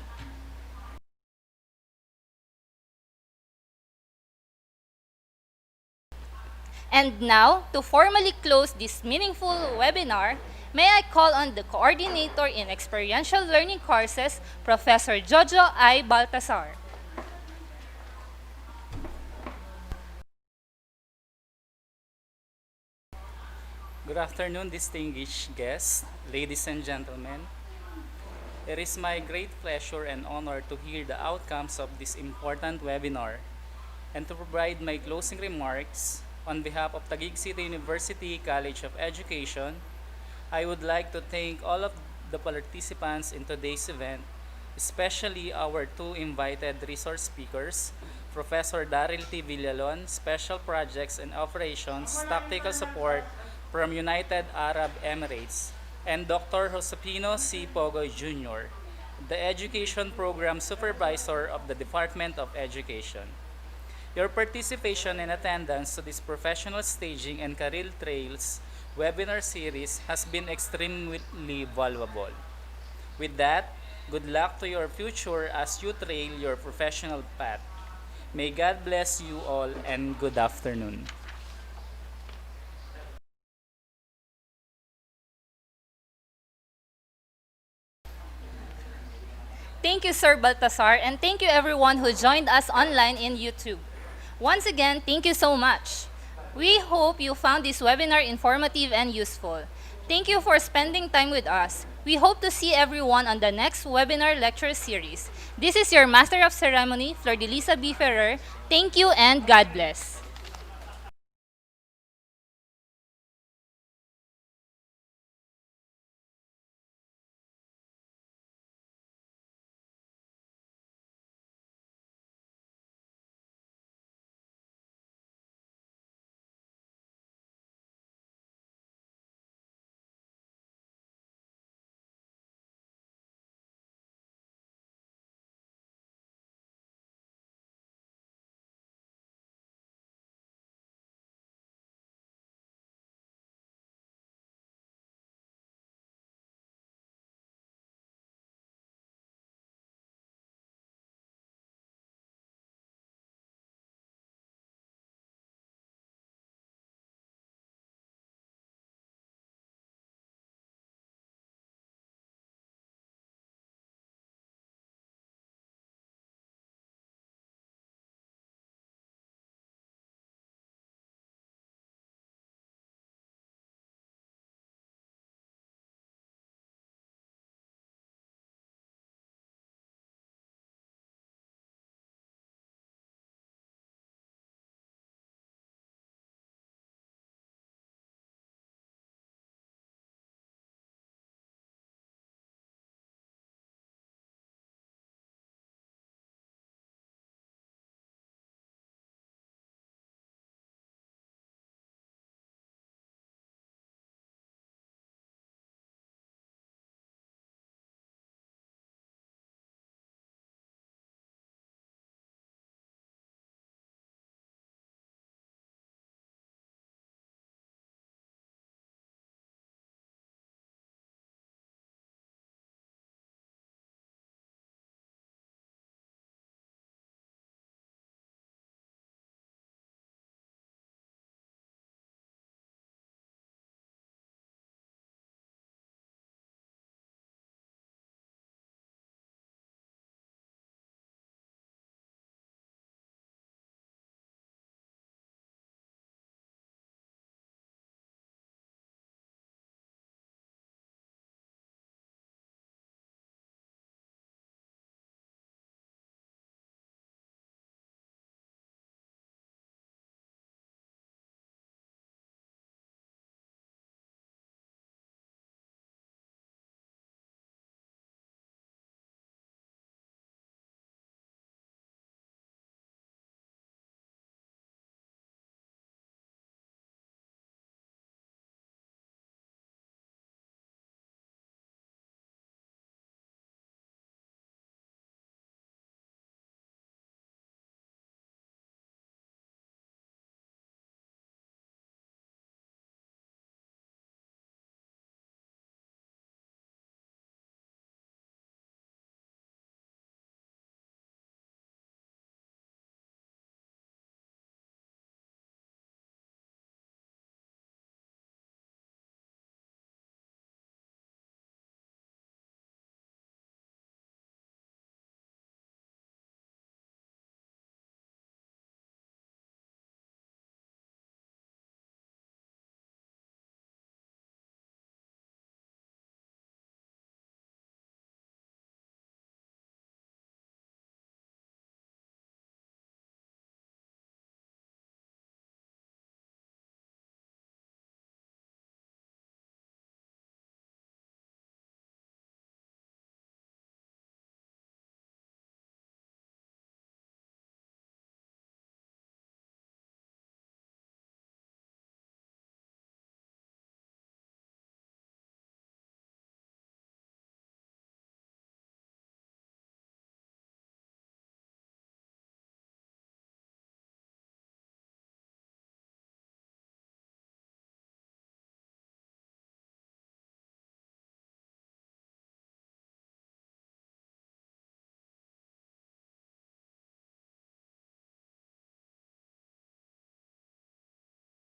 And now, to formally close this meaningful webinar, may I call on the coordinator in experiential learning courses, Professor Jojo I. Baltasar. Good afternoon, distinguished guests, ladies and gentlemen. It is my great pleasure and honor to hear the outcomes of this important webinar and to provide my closing remarks on behalf of Taguig City University College of Education. I would like to thank all of the participants in today's event, especially our two invited resource speakers, Professor Daryl T. Villalon, Special Projects and Operations, Tactical Support from United Arab Emirates, and Dr. Josepino C. Pogoy Jr., the Education Program Supervisor of the Department of Education. Your participation and attendance to this professional staging and career trails webinar series has been extremely valuable. With that, good luck to your future as you trail your professional path. May God bless you all and good afternoon. Thank you, Sir Baltasar, and thank you everyone who joined us online in YouTube. Once again, thank you so much. We hope you found this webinar informative and useful. Thank you for spending time with us. We hope to see everyone on the next webinar lecture series. This is your Master of Ceremony, Flor de Lisa B. Ferrer. Thank you and God bless.